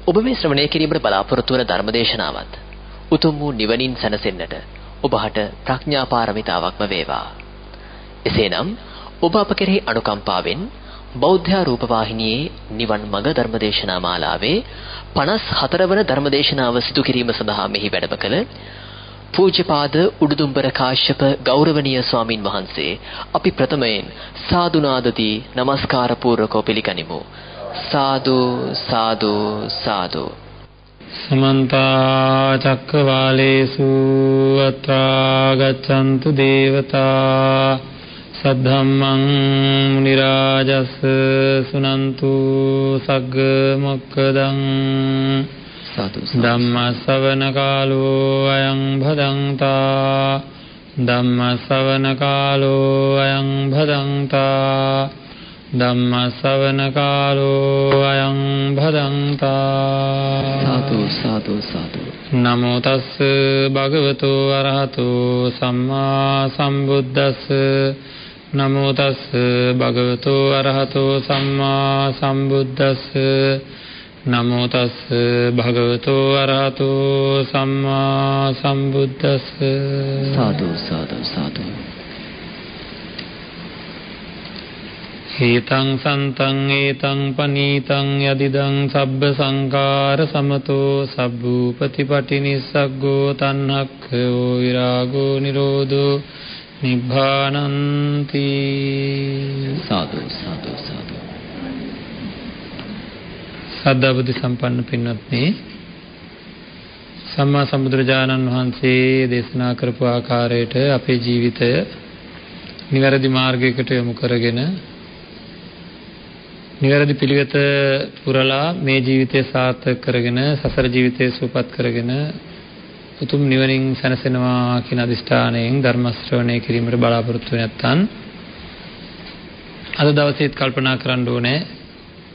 ඔබ මේ ශ්‍රවණය කිරීමට බලාපොරොත්තු වන ධර්මදේශනාවත් උතුම් වූ නිවනින් සැනසෙන්නට ඔබට ප්‍රඥා පාරමිතාවක්ම වේවා. එසේනම් ඔබ අප කෙරෙහි අනුකම්පාවෙන් බෞද්ධ රූපවාහිනියේ නිවන් මඟ ධර්මදේශනා මාලාවේ 54 වන ධර්මදේශනාව සිදු කිරීම සඳහා මෙහි වැඩම කළ පූජ්‍යපාද උඩුදුම්බර කාශ්‍යප ගෞරවනීය ස්වාමින් වහන්සේ අපි ප්‍රථමයෙන් සාදුනාදදී নমස්කාර පූර්වකව පිළිගනිමු. සාදු සාදු සාදු. සමන්ත චක්කවාලේසු අත්‍රා ගච්ඡන්තු දේවතා සද්ධම්මං මුනි රාජස් සුනන්තු සග්ග මොක්ඛදං ධම්ම ශ්‍රවණ කාලෝ අයං භදංතා ධම්ම ශ්‍රවණ කාලෝ අයං භදංතා ධම්ම ශ්‍රවණ කාලෝ අයං භදංතා සාදු සාදු සාදු. නමෝ තස්ස භගවතු අරහතෝ සම්මා සම්බුද්දස්ස නමෝ තස්ස භගවතු අරහතෝ සම්මා සම්බුද්දස්ස නමෝ තස්ස භගවතු අරහතෝ සම්මා සම්බුද්දස්ස. සාදු සාදු සාදු. හේතං සන්තං ඒතං පනීතං යදිදං සබ්බ සංඛාර සමතෝ සබ්බූපතිපටි නිස්සග්ගෝ තණ්හක්ඛයෝ විරාගෝ නිරෝධෝ නිබ්බානන්ති. සාදු සාදු සාදු. සද්ධා බුද්ධ සම්පන්න පින්වත්නි, සම්මා සම්බුදුරජාණන් වහන්සේ දේශනා කරපු ආකාරයට අපේ ජීවිතය නිවැරදි මාර්ගයකට යොමු කරගෙන නිවැරදි පිළිවෙත පුරලා මේ ජීවිතය සාර්ථක කරගෙන සසර ජීවිතය සුවපත් කරගෙන උතුම් නිවනින් සැනසෙනවා කියන අදිෂ්ඨානයෙන් ධර්ම ශ්‍රවණය කිරීමට බලාපොරොත්තු වෙ නැත්නම් අද දවසේත් කල්පනා කරන්න ඕනේ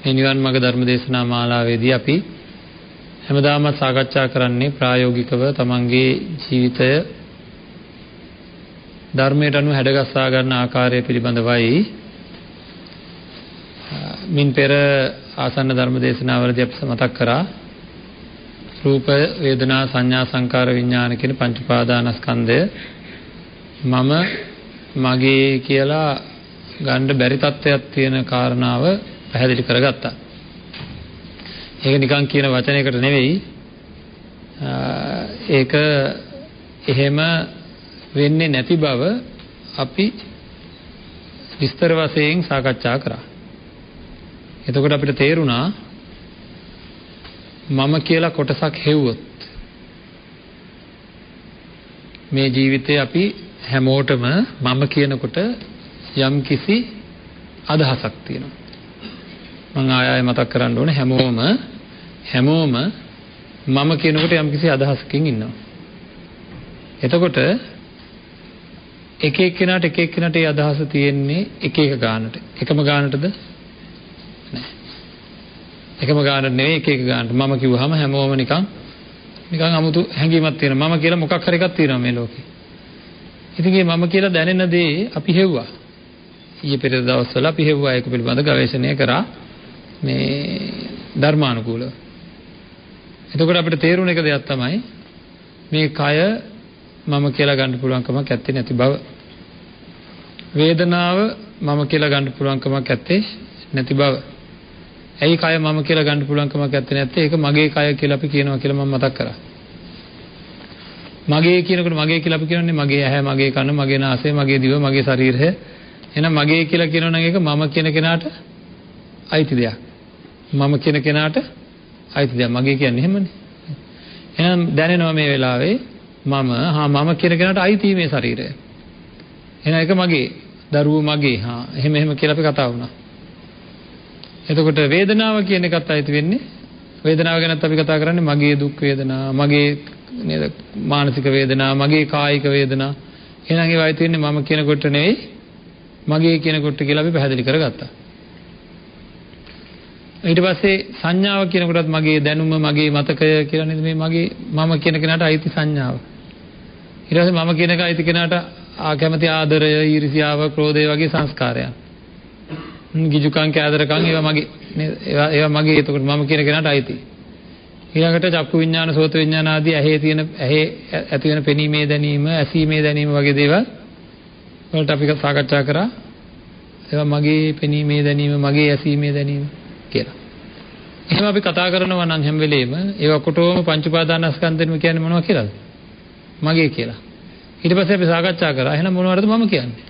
මේ නිවන් මාර්ග ධර්ම දේශනා මාලාවේදී අපි හැමදාම සාකච්ඡා කරන්නේ ප්‍රායෝගිකව තමන්ගේ ජීවිතය ධර්මයට අනුව හැඩගස්වා ගන්න ආකාරය පිළිබඳවයි. මින් පෙර ආසන්න ධර්ම දේශනාවලදී අපි මතක් කරා රූප වේදනා සංඥා සංකාර විඥාන කියන පංච උපාදානස්කන්ධය මම මගේ කියලා ගන්න බැරි තත්ත්වයක් තියෙන කාරණාව පැහැදිලි කරගත්තා. ඒක නිකන් කියන වචනයකට නෙවෙයි. ඒක එහෙම වෙන්නේ නැති බව අපි විස්තර වශයෙන් සාකච්ඡා කරා. එතකොට අපිට තේරුණා මම කියලා කොටසක් හෙව්වොත් මේ ජීවිතේ අපි හැමෝටම මම කියනකොට යම් කිසි අදහසක් තියෙනවා. මම ආයෙ මතක් කරන්න ඕනේ හැමෝම මම කියනකොට යම් කිසි අදහසකින් ඉන්නවා. එතකොට එක එක්කෙනාට ඒ අදහස තියෙන්නේ එක ගානට. එකම ගානටද? නෑ. එකම ගානට නෙවෙයි එක ගානට. මම කිව්වහම හැමෝම නිකන් 아무තු හැඟීමක් තියෙනවා. මම කියලා මොකක් හරි එකක් තියෙනවා මේ ලෝකේ. ඉතින් මේ මම කියලා දැනෙන දේ අපි හෙව්වා. ඊයේ පෙර දවස්වල අපි හෙව්වා ඒක පිළිබඳ ගවේෂණය කරා මේ ධර්මානුකූලව. එතකොට අපිට තේරුණ එක දෙයක් තමයි මේ කය මම කියලා ගන්න පුළුවන් කමක් ඇත්තේ නැති බව. වේදනාව මම කියලා ගන්න පුළුවන් කමක් ඇත්තේ නැති බව. ඇයි කය මම කියලා ගන්න පුළුවන් කමක් ඇත්තේ නැත්තේ? ඒක මගේ කය කියලා අපි කියනවා කියලා මම මතක් කරා. මගේ කියනකොට මගේ කියලා අපි කියන්නේ මගේ ඇහැ, මගේ කන, මගේ නාසය, මගේ දිව, මගේ ශරීරය. එහෙනම් මගේ කියලා කියනවා නම් ඒක මම කියන කෙනාට අයිති දෙයක්. මම කියන කෙනාට අයිති දෙයක්. මගේ කියන්නේ එහෙමනේ. එහෙනම් දැනෙනවා මේ වෙලාවේ මම කියන කෙනාට අයිති මේ ශරීරය. එහෙනම් ඒක මගේ, දරුවෝ මගේ. එහෙම කියලා අපි කතා වුණා. එතකොට වේදනාව කියන එකත් අයිති වෙන්නේ වේදනාව ගැනත් අපි කතා කරන්නේ මගේ දුක් වේදනා, මගේ නේද මානසික වේදනා, මගේ කායික වේදනා. එහෙනම් ඒවා අයිති වෙන්නේ මම කියනකොට නෙවෙයි මගේ කියනකොට කියලා අපි පැහැදිලි කරගත්තා. ඊට පස්සේ සංඥාව කියනකොටත් මගේ දැනුම, මගේ මතකය කියලා නේද මේ මගේ මම කියන කෙනාට අයිති සංඥාව. ඊට පස්සේ මම කියන එක අයිති කෙනාට කැමති ආදරය, ඊර්ෂ්‍යාව, ක්‍රෝධය වගේ සංස්කාරයන්. ගිජුකම්, කෑදරකම් ඒවා මගේ නේද? ඒවා මගේ. එතකොට මම කියන කෙනාට අයිති. ඊළඟට චක්කු විඥාන, සෝත විඥාන ආදී ඇහි ඇති වෙන පෙනීමේ දැනීම, ඇසීමේ දැනීම වගේ දේවල් වලට අපි සාකච්ඡා කරා. ඒවා මගේ පෙනීමේ දැනීම, මගේ ඇසීමේ දැනීම කියලා. එහෙනම් අපි කතා කරනවා නම් හැම වෙලේම ඒ ඔක්කොටම පංච උපාදානස්කන්ධෙම කියන්නේ මොනවද කියලාද? මගේ කියලා. ඊට පස්සේ අපි සාකච්ඡා කරා එහෙනම් මොනවද මම කියන්නේ?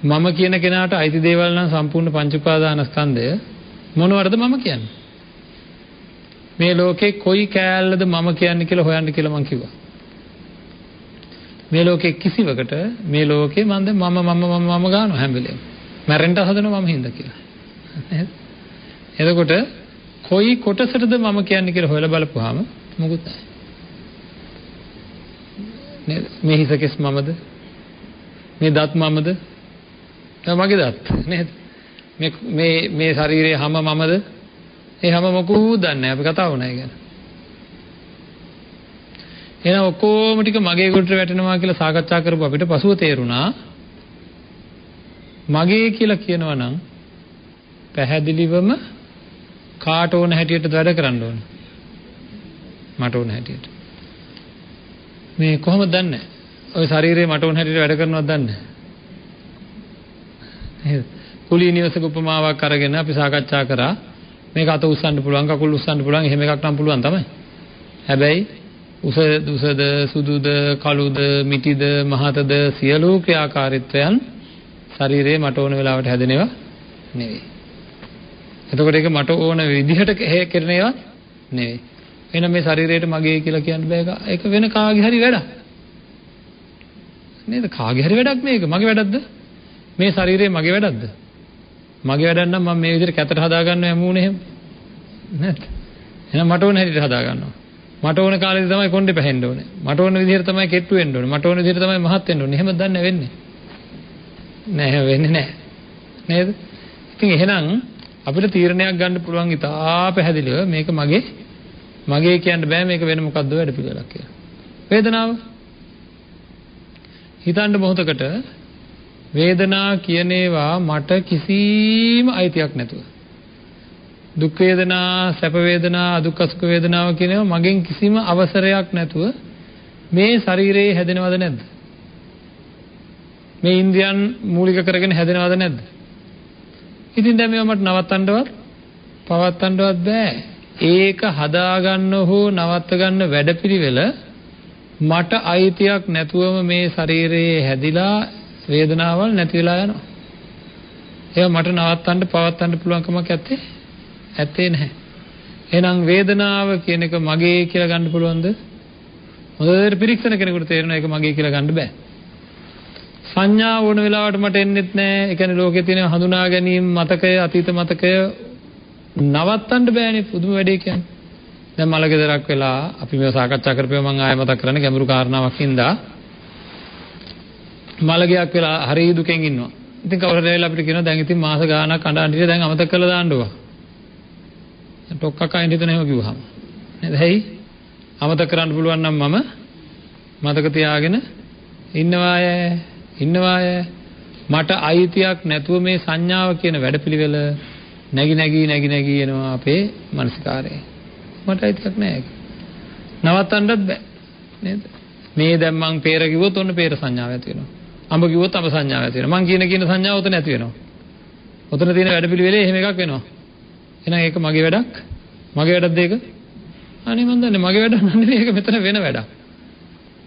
මම කියන කෙනාට අයිති දේවල් නම් සම්පූර්ණ පංච උපාදානස්කන්ධය මොනවද මම කියන්නේ? මේ ලෝකේ කොයි කෑල්ලද මම කියන්නේ කියලා හොයන්න කියලා මං කිව්වා. මේ ලෝකේ කිසිවකට මේ ලෝකේ මම දැන් මම ගන්නවා හැම වෙලේම. මැරෙන්න හදනවා මම හින්දා කියලා. නේද? එතකොට කොයි කොටසටද මම කියන්නේ කියලා හොයලා බලපුවාම මොකුත් නැහැ. නේද? මේ හිසකෙස් මමද? මේ දත් මමද? මගේ දත් නේද? මේ ශරීරයේ හැම මමද? ඒ හැම මොකුත් දන්නේ නැහැ. අපි කතා වුණා ඒ ගැන. එහෙනම් ඔක්කොම ටික මගේ කොට වැටෙනවා කියලා සාකච්ඡා කරපුව අපිට පසුව තේරුණා මගේ කියලා කියනවා නම් පැහැදිලිවම කාට ඕන හැටියටද වැඩ කරන්න ඕන. මට ඕන හැටියට. මේ කොහොමද දන්නේ? ඔය ශරීරේ මට ඕන හැටියට වැඩ කරනවද දන්නේ? නේද? කුලී නිවසක උපමාවක් අරගෙන අපි සාකච්ඡා කරා මේක අත උස්සන්න පුළුවන්, කකුල් උස්සන්න පුළුවන්, එහෙම එකක් නම් පුළුවන් තමයි. හැබැයි උසද සුදුද කළුද මිටිද මහතද සියලු ක්‍රියාකාරීත්වයන් ශරීරයේ මට ඕන වෙලාවට හැදෙනේවා නෙවෙයි. එතකොට ඒක මට ඕන විදිහට කරන ඒවා නෙවෙයි. එහෙනම් මේ ශරීරයට මගේ කියලා කියන්න බෑ. ඒක වෙන කාගේ හරි වැඩක්. නේද? කාගේ හරි වැඩක් මේක. මගේ වැඩක්ද? මේ ශරීරය මගේ වැඩක්ද? මගේ වැඩක් නම් මම මේ විදිහට කැතට හදාගන්න යමුනේ එහෙම. නේද? එහෙනම් මට ඕන හැටියට හදාගන්නවා. මට ඕන කාලෙදි තමයි කොණ්ඩේ පැහෙන්න ඕනේ. මට ඕන විදිහට තමයි කෙට්ටු වෙන්න ඕනේ. මට ඕන විදිහට තමයි මහත් වෙන්න ඕනේ. එහෙම දන්නේ වෙන්නේ. නෑ වෙන්නේ නෑ. නේද? ඉතින් එහෙනම් අපිට තීරණයක් ගන්න පුළුවන් ඉතා පැහැදිලිව මේක මගේ කියන්න බෑ මේක වෙන මොකද්ද වැඩ පිළිවෙලක් කියලා. වේදනාව හිතන්න මොහොතකට වේදනා කියන ඒවා මට කිසිම අයිතියක් නැතුව දුක් වේදනා, සැප වේදනා, අදුක්ඛ සුඛ වේදනාව කියන ඒවා මගෙන් කිසිම අවසරයක් නැතුව මේ ශරීරයේ හැදෙනවද නැද්ද? මේ ඉන්ද්‍රියන් මූලික කරගෙන හැදෙනවද නැද්ද? ඉතින් දැන් මේවා මට නවත්තන්නවත් පවත්තන්නවත් බෑ. ඒක හදාගන්න හෝ නවත්ත ගන්න වැඩපිළිවෙල මට අයිතියක් නැතුවම මේ ශරීරයේ හැදිලා වේදනාවල් නැති වෙලා යනවා. ඒවා මට නවත්තන්න පවත්තන්න පුළුවන් කමක් ඇත්තේ නැහැ. එහෙනම් වේදනාව කියන එක මගේ කියලා ගන්න පුළුවන්ද? හොඳට පිරික්සන කෙනෙකුට තේරෙනවා ඒක මගේ කියලා ගන්න බෑ. සංඥා වුණ වෙලාවට මට එන්නෙත් නැහැ. ඒ කියන්නේ ලෝකේ තියෙන හඳුනා ගැනීම මතකය, අතීත මතකය නවත්තන්න බෑනේ. පුදුම වැඩේ කියන්නේ. දැන් මලගෙදරක් වෙලා අපි මේව සාකච්ඡා කරපුවා මම ආයෙ මතක් කරන්නේ ගැඹුරු කාරණාවක් හින්දා. මලගයක් වෙලා හරි දුකෙන් ඉන්නවා. ඉතින් කවුරු හරි වෙලා අපිට කියනවා දැන් ඉතින් මාස ගාණක් අඬ හිටිය දැන් අමතක කරලා දාන්නකෝ. ටොක්කක් අයින් හිතන එහෙම කිව්වහම. නේද? හයි අමතක කරන්න පුළුවන් නම් මම මතක තියාගෙන ඉන්නවාය මට අයිතියක් නැතුව මේ සංඥාව කියන වැඩපිළිවෙල නැగి එනවා අපේ මනසකාරේ. මට අයිතියක් නැහැ ඒක. නවත්තන්නත් බෑ. නේද? මේ දැන් මං peer කිව්වොත් ඔන්න peer සංඥාව ඇති වෙනවා. අඹ කිව්වොත් අඹ සංඥාව ඇති වෙනවා. මං කියන සංඥාව උතන ඇති වෙනවා. උතන තියෙන වැඩපිළිවෙලේ එහෙම එකක් වෙනවා. එහෙනම් ඒක මගේ වැඩක්? මගේ වැඩක්ද ඒක? අනේ මන් දන්නේ මගේ වැඩක් නෙවෙයි ඒක මෙතන වෙන වැඩක්.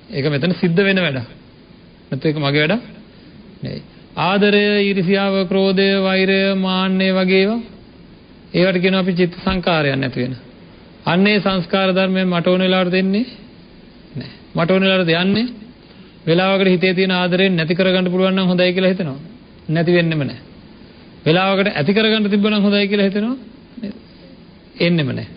ඒක මෙතන සිද්ධ වෙන වැඩක්. නැත්නම් ඒක මගේ වැඩක් නෙවෙයි. ආදරය, ඊර්ෂ්‍යාව, ක්‍රෝධය, වෛරය, මාන්නය වගේ ඒවා ඒවට කියනවා අපි චිත්ත සංකාරයන් නැති වෙන. අන්නේ සංස්කාර ධර්මයෙන් මට ඕන වෙලාවට දෙන්නේ නැහැ. මට ඕන වෙලාවට දෙන්නේ වෙලාවකට හිතේ තියෙන ආදරයෙන් නැති කරගන්න පුළුවන් නම් හොඳයි කියලා හිතනවා. නැති වෙන්නෙම නැහැ. වෙලාවකට ඇති කරගන්න තිබ්බනම් හොඳයි කියලා හිතනවා. එන්නෙම නැහැ.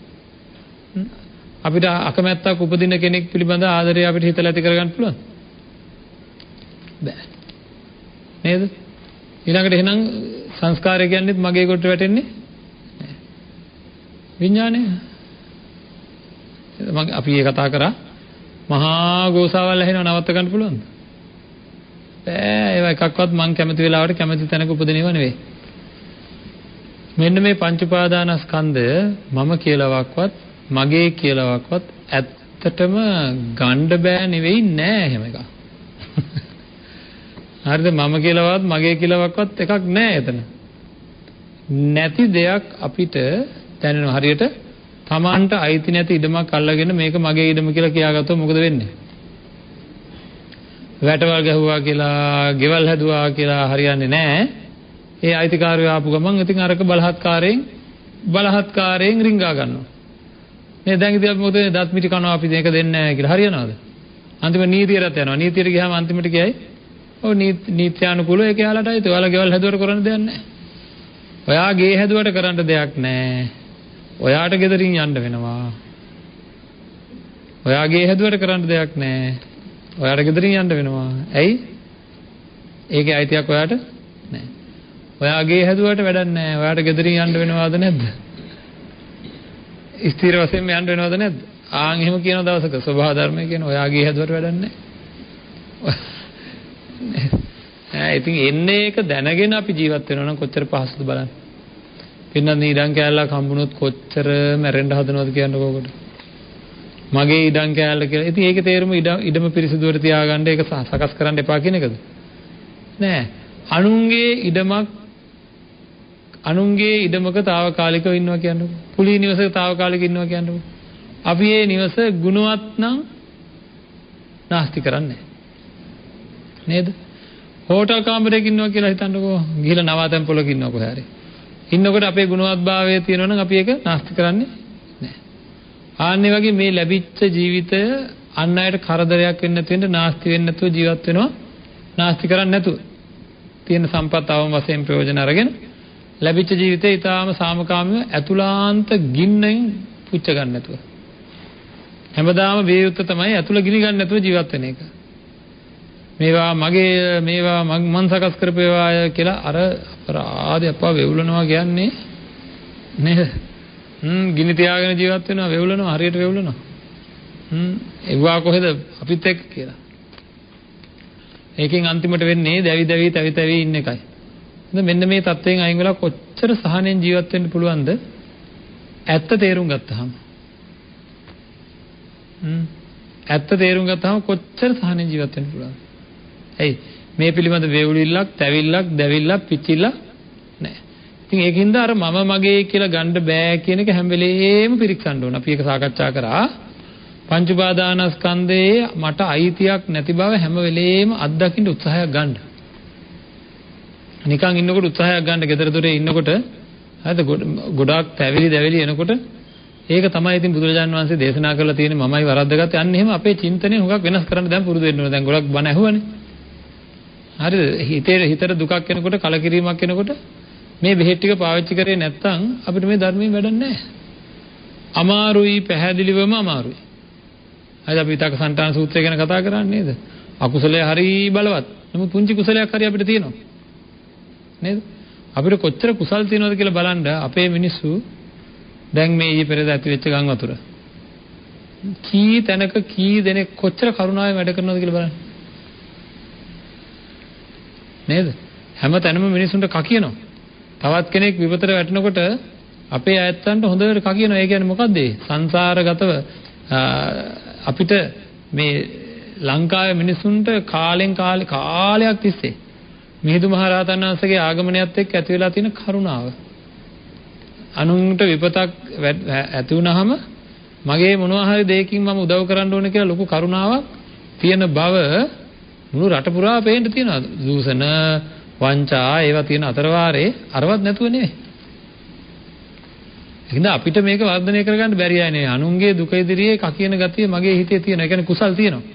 අපිට අකමැත්තක් උපදින කෙනෙක් පිළිබඳ ආදරය අපිට හිතලා ඇති කරගන්න පුළුවන්? බෑ. නේද? ඊළඟට එහෙනම් සංස්කාරය කියන්නේත් මගේ කොට වැටෙන්නේ නැහැ. විඥානය. අපි ඒ කතා කරා මහා ගෝසාවල් ඇහෙනව නවත්ත ගන්න පුළුවන්ද? බෑ. ඒවා එකක්වත් මං කැමති වෙලාවට කැමති තැනක උපදිනව නෙවෙයි. මෙන්න මේ පංච උපාදානස්කන්ධය මම කියලාවත් මගේ කියලාවත් ඇත්තටම ගන්න බෑ නෙවෙයි නෑ එහෙම එකක්. හරිද? මම කියලාවත් මගේ කියලාවත් එකක් නෑ එතන. නැති දෙයක් අපිට දැනෙනවා. හරියට Tamanට අයිති නැති ඉඩමක් අල්ලගෙන මේක මගේ ඉඩම කියලා කියාගත්තොත් මොකද වෙන්නේ? වැටවල් ගැහුවා කියලා, ගෙවල් හැදුවා කියලා හරියන්නේ නැහැ. ඒ අයිතිකාරයෝ ආපු ගමන් ඉතින් අරක බලහත්කාරයෙන් රිංගා ගන්නවා. මේ දැන් ඉතින් අපි මොකද දත් මිටි කනවා අපි මේක දෙන්නේ නැහැ කියලා හරියනවද? අන්තිම නීතියට යනවා. නීතියට ගියාම අන්තිමට කියයි ඔව් නීත්‍යානුකූලව ඒක යාලට අයිති. ඔයාලා ගෙවල් හැදුවට කරන්න දෙයක් නැහැ. ඔයා ගේ හැදුවට කරන්න දෙයක් නැහැ. ඔයාට ගෙදරින් යන්න වෙනවා. ඔයා ගේ හැදුවට කරන්න දෙයක් නැහැ. ඔයාට ගෙදරින් යන්න වෙනවා. ඇයි? ඒකේ අයිතියක් ඔයාට නැහැ. ඔයා ගේ හැදුවට වැඩක් නැහැ. ඔයාට ගෙදරින් යන්න වෙනවද නැද්ද? ස්ථිර වශයෙන්ම යන්න වෙනවද නැද්ද? ආන් එහෙම කියන දවසක ස්වභාව ධර්මය කියන ඔයා ගේ හැදුවට වැඩක් නැහැ. ඉතින් එන්නේ ඒක දැනගෙන අපි ජීවත් වෙනවා නම් කොච්චර පහසුද බලන්න. පින්නත් ඉඩම් කෑල්ලක් හම්බුනොත් කොච්චර මැරෙන්න හදනවද කියන්නකො ඔකට. මගේ ඉඩම් කෑල්ල කියලා. ඉතින් ඒකේ තේරුම ඉඩම පිරිසිදුවට තියාගන්න ඒක සකස් කරන්න එපා කියන එකද? නෑ. අනුන්ගේ ඉඩමක තාවකාලිකව ඉන්නවා කියන්නකො. පුලී නිවසක තාවකාලිකව ඉන්නවා කියන්නකො. අපි මේ නිවස ගුණවත් නම් නාස්ති කරන්නේ නේද? හෝටල් කාමරයක ඉන්නවා කියලා හිතන්නකෝ. ගිහලා නවාතැන් පොලක ඉන්නවා කොහේ හරි. ඉන්නකොට අපේ ගුණවත්භාවය තියෙනවා නම් අපි ඒක නාස්ති කරන්නේ නැහැ. ආන්නේ වගේ මේ ලැබිච්ච ජීවිතය අන් අයට කරදරයක් වෙන්න නැතුව නාස්ති වෙන්න නැතුව ජීවත් වෙනවා. නාස්ති කරන්නේ නැතුව. තියෙන සම්පත් අවම වශයෙන් ප්‍රයෝජන අරගෙන ලැබිච්ච ජීවිතේ ඊටාම සාමකාමීව ඇතුළාන්ත ගින්නෙන් පුච්ච ගන්න නැතුව. හැමදාම වේයුත්ත තමයි ඇතුළ ගිනි ගන්න නැතුව ජීවත් වෙන එක. මේවා මං සකස් කරපේවාය කියලා අර අපරාධය අපා වෙවුලනවා කියන්නේ නේද? ගිනි තියාගෙන ජීවත් වෙනවා වෙවුලනවා හරියට වෙවුලනවා. ඒවා කොහෙද අපිත් එක්ක කියලා. ඒකෙන් අන්තිමට වෙන්නේ දැවි තැවි ඉන්න එකයි. මෙන්න මේ தත්වයෙන් අයින් වෙලා කොච්චර සහනෙන් ජීවත් වෙන්න පුළුවන්ද? ඇත්ත තේරුම් ගත්තාම. ඇත්ත තේරුම් ගත්තාම කොච්චර සහනෙන් ජීවත් වෙන්න පුළුවන්ද? ඇයි මේ පිළිබඳ වේවුලිල්ලක්, තැවිල්ලක්, දැවිල්ලක්, පිච්චිල්ලක් නැහැ. ඉතින් ඒකින්ද අර මම මගේ කියලා ගන්න බෑ කියන එක හැම වෙලේම පිරික්සන්න ඕන. අපි ඒක සාකච්ඡා කරා. පංච උපාදානස්කන්ධයේ මට අයිතියක් නැති බව හැම වෙලේම අත්දකින්න උත්සාහයක් ගන්න. නිකන් ඉන්නකොට උත්සාහයක් ගන්න. ගෙදර දොරේ ඉන්නකොට හරිද ගොඩාක් තැවිලි එනකොට ඒක තමයි ඉතින් බුදුරජාණන් වහන්සේ දේශනා කරලා තියෙන්නේ මමයි වරද්දගත්තේ. අන්න එහෙම අපේ චින්තනය හුඟක් වෙනස් කරන්න දැන් පුරුදු වෙන්න ඕන. දැන් ගොඩක් බණ ඇහුවනේ. හරිද? හිතට දුකක් එනකොට කලකිරීමක් එනකොට මේ බෙහෙත් ටික පාවිච්චි කරේ නැත්නම් අපිට මේ ධර්මයෙන් වැඩක් නැහැ. අමාරුයි, පැහැදිලිවම අමාරුයි. හරිද? අපි ඊතක සන්තාන සූත්‍රය ගැන කතා කරන්නේ නේද? අකුසලයේ හරි බලවත්. නමුත් පුංචි කුසලයක් හරි අපිට තියෙනවා. නේද? අපිට කොච්චර කුසල් තියෙනවද කියලා බලන්න අපේ මිනිස්සු දැන් මේ ඊයේ පෙරේද ඇති වෙච්ච ගම් වතුර. කී තැනක කී දෙනෙක් කොච්චර කරුණාවෙන් වැඩ කරනවද කියලා බලන්න. නේද? හැම තැනම මිනිසුන්ට කකියනවා. තවත් කෙනෙක් විපතට වැටෙනකොට අපේ අයත්තන්ට හොඳට කකියනවා. ඒ කියන්නේ මොකද්ද? සංසාරගතව අපිට මේ ලංකාවේ මිනිසුන්ට කාලයක් තිස්සේ මිහිඳු මහ රහතන් වහන්සේගේ ආගමනයත් එක්ක ඇති වෙලා තියෙන කරුණාව. අනුන්ට විපතක් ඇති වුනහම මගේ මොනවා හරි දෙයකින් මම උදව් කරන්න ඕනේ කියලා ලොකු කරුණාවක් තියෙන බව මුළු රට පුරා පේන්න තියෙනවා. දූෂණ, වංචා ඒවා තියෙන අතරවාරේ අරවත් නැතුව නෙවෙයි. ඒකද අපිට මේක වර්ධනය කරගන්න බැරි අය නෙවෙයි. අනුන්ගේ දුක ඉදිරියේ කකියන ගතිය මගේ හිතේ තියෙනවා. ඒ කියන්නේ කුසල් තියෙනවා.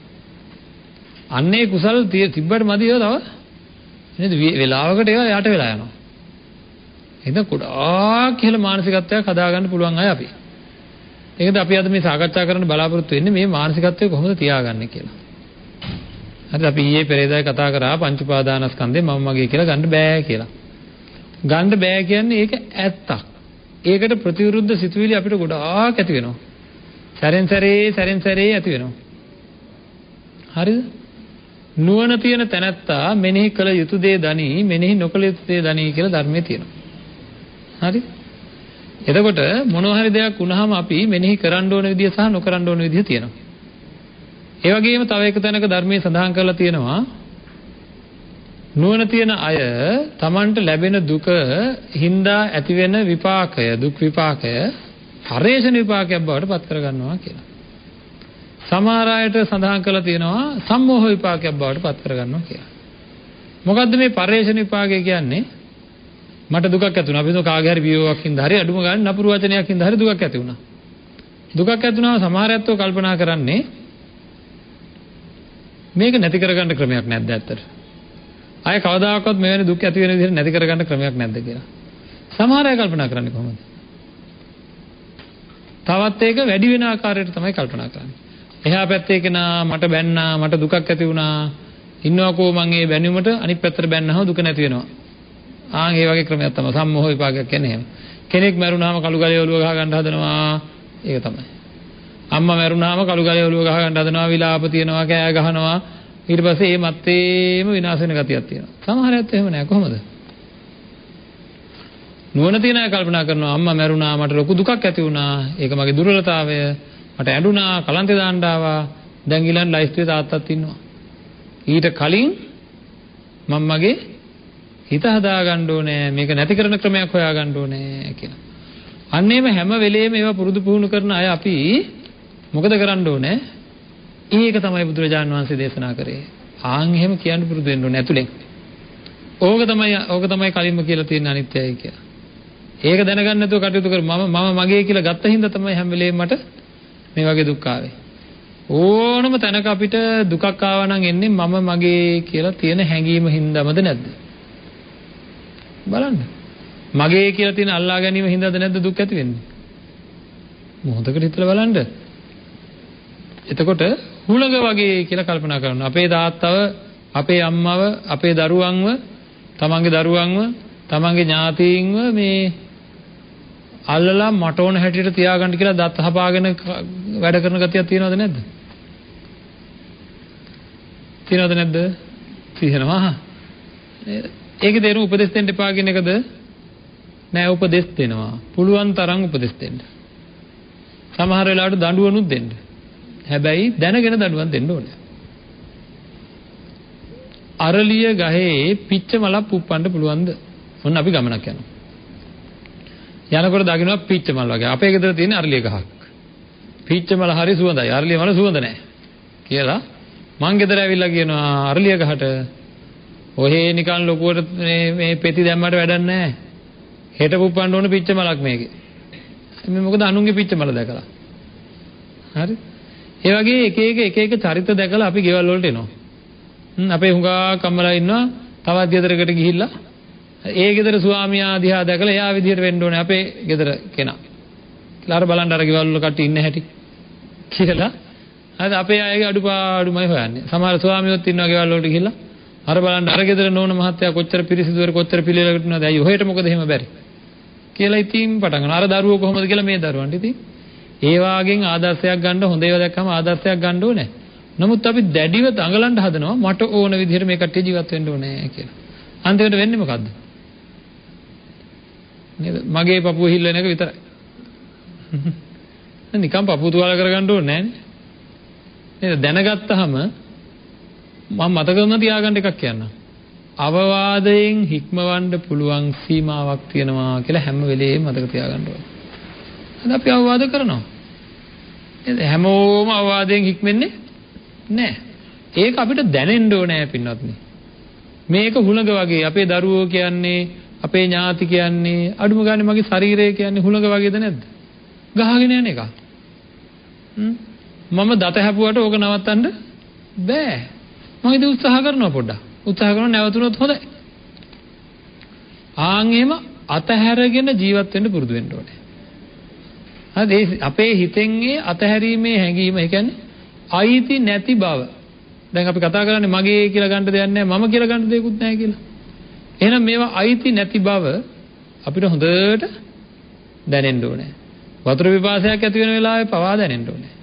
අන්නේ කුසල් තිබ්බට මදියෝ තව නේද? වෙලාවකට ඒවා යට වෙලා යනවා. එහෙනම් ගොඩාක් කියලා මානසිකත්වයක් හදාගන්න පුළුවන් අය අපි. ඒකද අපි අද මේ සාකච්ඡා කරන්න බලාපොරොත්තු වෙන්නේ මේ මානසිකත්වය කොහොමද තියාගන්නේ කියලා. හරි අපි ඊයේ පෙරේදා කතා කරා පංච උපාදානස්කන්ධේ මම මගේ කියලා ගන්න බෑ කියලා. ගන්න බෑ කියන්නේ ඒක ඇත්තක්. ඒකට ප්‍රතිවිරුද්ධ සිතුවිලි අපිට ගොඩාක් ඇති වෙනවා. සැරෙන් සැරේ ඇති වෙනවා. හරිද? නුවණ තියෙන තැනැත්තා මෙනෙහි කළ යුතු දේ දනි, මෙනෙහි නොකළ යුතු දේ දනි කියලා ධර්මයේ තියෙනවා. හරි? එතකොට මොනවා හරි දෙයක් වුණාම අපි මෙනෙහි කරන්න ඕන විදිය සහ නොකරන්න ඕන විදිය තියෙනවා. ඒ වගේම තව එක තැනක ධර්මයේ සඳහන් කරලා තියෙනවා නුවණ තියෙන අය Tamanට ලැබෙන දුක හින්දා ඇතිවෙන විපාකය දුක් විපාකය පරේෂණ විපාකයක් බවට පත් කර ගන්නවා කියලා. සමහර අයට සඳහන් කරලා තියෙනවා සම්මෝහ විපාකයක් බවට පත් කර ගන්නවා කියලා. මොකද්ද මේ පරේෂණ විපාකය කියන්නේ? මට දුකක් ඇති වුණා. අපි හිතුව කාගේ හරි වියෝවක් හින්දා හරි අඩුම ගන්න නපුරු වචනයක් හින්දා හරි දුකක් ඇති වුණා. දුකක් ඇති වුණාම සමහර අයත්ෝ කල්පනා කරන්නේ මේක නැති කරගන්න ක්‍රමයක් නැද්ද ඇත්තට? ආය කවදාකවත් මෙවැනි දුක් ඇති වෙන විදිහට නැති කරගන්න ක්‍රමයක් නැද්ද කියලා. සමහර අය කල්පනා කරන්නේ කොහොමද? තවත් ඒක වැඩි වෙන ආකාරයට තමයි කල්පනා කරන්නේ. එහා පැත්තේ කෙනා මට බැන්නා මට දුකක් ඇති වුණා ඉන්නවකෝ මං ඒ බැනුමට අනිත් පැත්තට බැන්නහම දුක නැති වෙනවා. ඒ වගේ ක්‍රමයක් තමයි සම්මෝහ විපාකයක් කියන්නේ එහෙම. කෙනෙක් මැරුණාම කළු ගලේ ඔලුව ගහ ගන්න හදනවා. ඒක තමයි. අම්මා මැරුණාම කළු ගලේ ඔලුව ගහ ගන්න හදනවා, විලාප තියනවා, කෑ ගහනවා. ඊට පස්සේ මේ මත්තේම විනාශ වෙන ගතියක් තියෙනවා. සමහර අයත් එහෙම නෑ කොහොමද? නුවණ තියන අය කල්පනා කරනවා අම්මා මැරුණා මට ලොකු දුකක් ඇති වුණා. ඒක මගේ දුර්වලතාවය. මට ඇඬුණා, කලන්තේ දාන්න ආවා. දැන් ඊළඟ ලයිස්ට්ුවේ තාත්තත් ඉන්නවා. ඊට කලින් මම මගේ හිත හදා ගන්න ඕනේ, මේක නැති කරන ක්‍රමයක් හොයා ගන්න ඕනේ කියලා. අන්නේම හැම වෙලේම ඒවා පුරුදු පුහුණු කරන අය අපි මොකද කරන්න ඕනේ? ඒක තමයි බුදුරජාණන් වහන්සේ දේශනා කරේ. ආන් එහෙම කියන්න පුරුදු වෙන්න ඕනේ ඇතුලෙන්. ඕක තමයි කලින්ම කියලා තියෙන අනිත්‍යයි කියලා. ඒක දැනගන්න නැතුව කටයුතු කර මම මගේ කියලා ගත්ත හින්දා තමයි හැම වෙලේම මට මේ වගේ දුක් ආවේ. ඕනම තැනක අපිට දුකක් ආවා නම් එන්නේ මම මගේ කියලා තියෙන හැඟීම හින්දාමද නැද්ද? බලන්න. මගේ කියලා තියෙන අල්ලා ගැනීම හින්දාද නැද්ද දුක් ඇති වෙන්නේ? මොහොතකට හිතලා බලන්න. එතකොට හුළඟ වගේ කියලා කල්පනා කරනවා. අපේ තාත්තව, අපේ අම්මව, අපේ දරුවන්ව, තමන්ගේ දරුවන්ව, තමන්ගේ ඥාතීන්ව මේ අල්ලලා මට ඕන හැටියට තියාගන්න කියලා දත් හපාගෙන වැඩ කරන ගතියක් තියෙනවද නැද්ද? තියෙනවද නැද්ද? තියෙනවා. ඒකේ තේරුම උපදෙස් දෙන්න එපා කියන එකද? නෑ උපදෙස් දෙනවා. පුළුවන් තරම් උපදෙස් දෙන්න. සමහර වෙලාවට දඬුවනුත් දෙන්න. හැබැයි දැනගෙන දඬුවම් දෙන්න ඕනේ. අරලිය ගහේ පිච්ච මලක් පුප්පන්න පුළුවන්ද? ඔන්න අපි ගමනක් යනවා. යනකොට දකින්නවා පිච්ච මල් වගේ. අපේ ගෙදර තියෙන අරලිය ගහක්. පිච්ච මල හරි සුවඳයි. අරලිය මල සුවඳ නැහැ. කියලා මං ගෙදර ඇවිල්ලා කියනවා අරලිය ගහට ඔහේ නිකන් ලොකුවට මේ පෙති දැම්මට වැඩක් නැහැ. හෙට පුප්පන්න ඕන පිච්ච මලක් මේකේ. මේ මොකද අනුන්ගේ පිච්ච මල දැකලා. හරි? ඒ වගේ එක එක චරිත දැකලා අපි ගෙවල් වලට එනවා. අපේ හුඟා කම්මලා ඉන්නවා තවත් ගෙදරකට ගිහිල්ලා ඒ ගෙදර ස්වාමියා දිහා දැකලා එයා විදිහට වෙන්න ඕනේ අපේ ගෙදර කෙනා. කියලා අර බලන්න අර ගෙවල් වල කට්ටිය ඉන්න හැටි කියලා. හරි අපේ අයගේ අඩුපාඩුමයි හොයන්නේ. සමහර ස්වාමියෝත් ඉන්නවා ගෙවල් වලට ගිහිල්ලා අර බලන්න අර ගෙදර නෝන මහත්තයා කොච්චර පිරිසිදුවර කොච්චර පිළිලකට ඉන්නවද? අයියෝ ඔහෙට මොකද එහෙම බැරි? කියලා ඉතින් පටන් ගන්නවා. අර දරුවෝ කොහොමද කියලා මේ දරුවන්ට ඉතින් ඒ වාගෙන් ආදර්ශයක් ගන්න හොඳ ඒවා දැක්කම ආදර්ශයක් ගන්න ඕනේ. නමුත් අපි දැඩිව දඟලන්න හදනවා මට ඕන විදිහට මේ කට්ටිය ජීවත් වෙන්න ඕනේ කියලා. අන්තිමට වෙන්නේ මොකද්ද? නේද? මගේ පපුව හිල්ලන එක විතරයි. නිකන් පපුව තුවාල කරගන්න ඕනේ නෑනේ. නේද? දැනගත්තාම මම මතකම තියාගන්න එකක් කියන්නම්. අවවාදයෙන් හික්මවන්න පුළුවන් සීමාවක් තියෙනවා කියලා හැම වෙලේම මතක තියාගන්න ඕනේ. අපි අවවාද කරනවා. හැමෝම අවවාදයෙන් හික්මෙන්නේ නෑ. ඒක අපිට දැනෙන්න ඕනේ පින්වත්නි. මේක හුළඟ වගේ අපේ දරුවෝ කියන්නේ අපේ ඥාති කියන්නේ අඩුම ගානේ මගේ ශරීරය කියන්නේ හුළඟ වගේද නැද්ද? ගහගෙන යන එක. මම දත හැපුවට ඕක නවත්තන්න බෑ. මම ඉතින් උත්සාහ කරනවා පොඩ්ඩක්. උත්සාහ කරනවා නැවතුනොත් හොඳයි. ආන් එහෙම අතහැරගෙන ජීවත් වෙන්න පුරුදු වෙන්න ඕනේ. හරි අපේ හිතෙන් ඒ අතහැරීමේ හැඟීම ඒ කියන්නේ අයිති නැති බව. දැන් අපි කතා කරන්නේ මගේ කියලා ගන්න දෙයක් නැහැ මම කියලා ගන්න දෙයක්වත් නැහැ කියලා. එහෙනම් මේවා අයිති නැති බව අපිට හොඳට දැනෙන්න ඕනේ. වතුර පිපාසයක් ඇති වෙන වෙලාවේ පවා දැනෙන්න ඕනේ.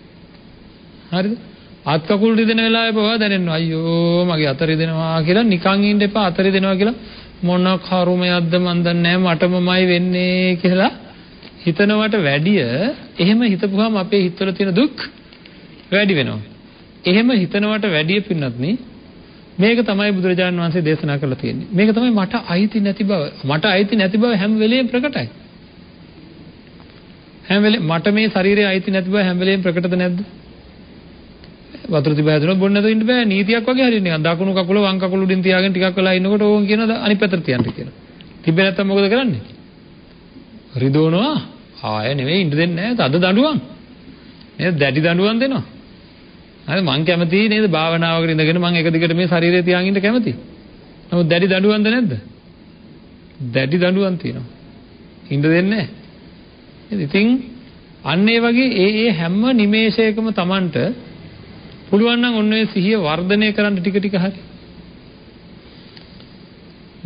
හරිද? අත් කකුල් රිදෙන වෙලාවේ පවා දැනෙන්න අයියෝ මගේ අත රිදෙනවා කියලා නිකන් ඉන්න එපා අත රිදෙනවා කියලා මොන කර්මයක්ද මන් දන්නේ නැහැ මටමමයි වෙන්නේ කියලා හිතනවට වැඩිය එහෙම හිතපුවාම අපේ හිතවල තියෙන දුක් වැඩි වෙනවා. එහෙම හිතනවට වැඩිය පින්නත් මේක තමයි බුදුරජාණන් වහන්සේ දේශනා කරලා තියෙන්නේ. මේක තමයි මට අයිති නැති බව. මට අයිති නැති බව හැම වෙලෙම ප්‍රකටයි. හැම වෙලෙම මට මේ ශරීරයේ අයිති නැති බව හැම වෙලෙම ප්‍රකටද නැද්ද? වතුර තිබා හැදුනොත් බොන්න නැතුව ඉන්න බෑ. නීතියක් වගේ හරියන්නේ නිකන් දකුණු කකුල වම් කකුල උඩින් තියාගෙන ටිකක් වෙලා ඉන්නකොට ඕන් කියනවා අනිත් පැත්තට තියන්න කියලා. තිබ්බේ නැත්තම් මොකද කරන්නේ? රිදවනවා. ආය නෙවෙයි ඉන්න දෙන්නේ නැහැ. තද දඬුවම්. නේද? දැඩි දඬුවම් දෙනවා. හරි මං කැමතියි නේද භාවනාවකට ඉඳගෙන මං එක දිගට මේ ශරීරය තියාගෙන ඉන්න කැමතියි. නමුත් දැඩි දඬුවම්ද නැද්ද? දැඩි දඬුවම් තියෙනවා. ඉන්න දෙන්නේ නැහැ. ඉතින් අන්න ඒ වගේ ඒ හැම නිමේෂයකම Tamanට පුළුවන් නම් ඔන්න ඔය සිහිය වර්ධනය කරන්න ටික ටික හරි.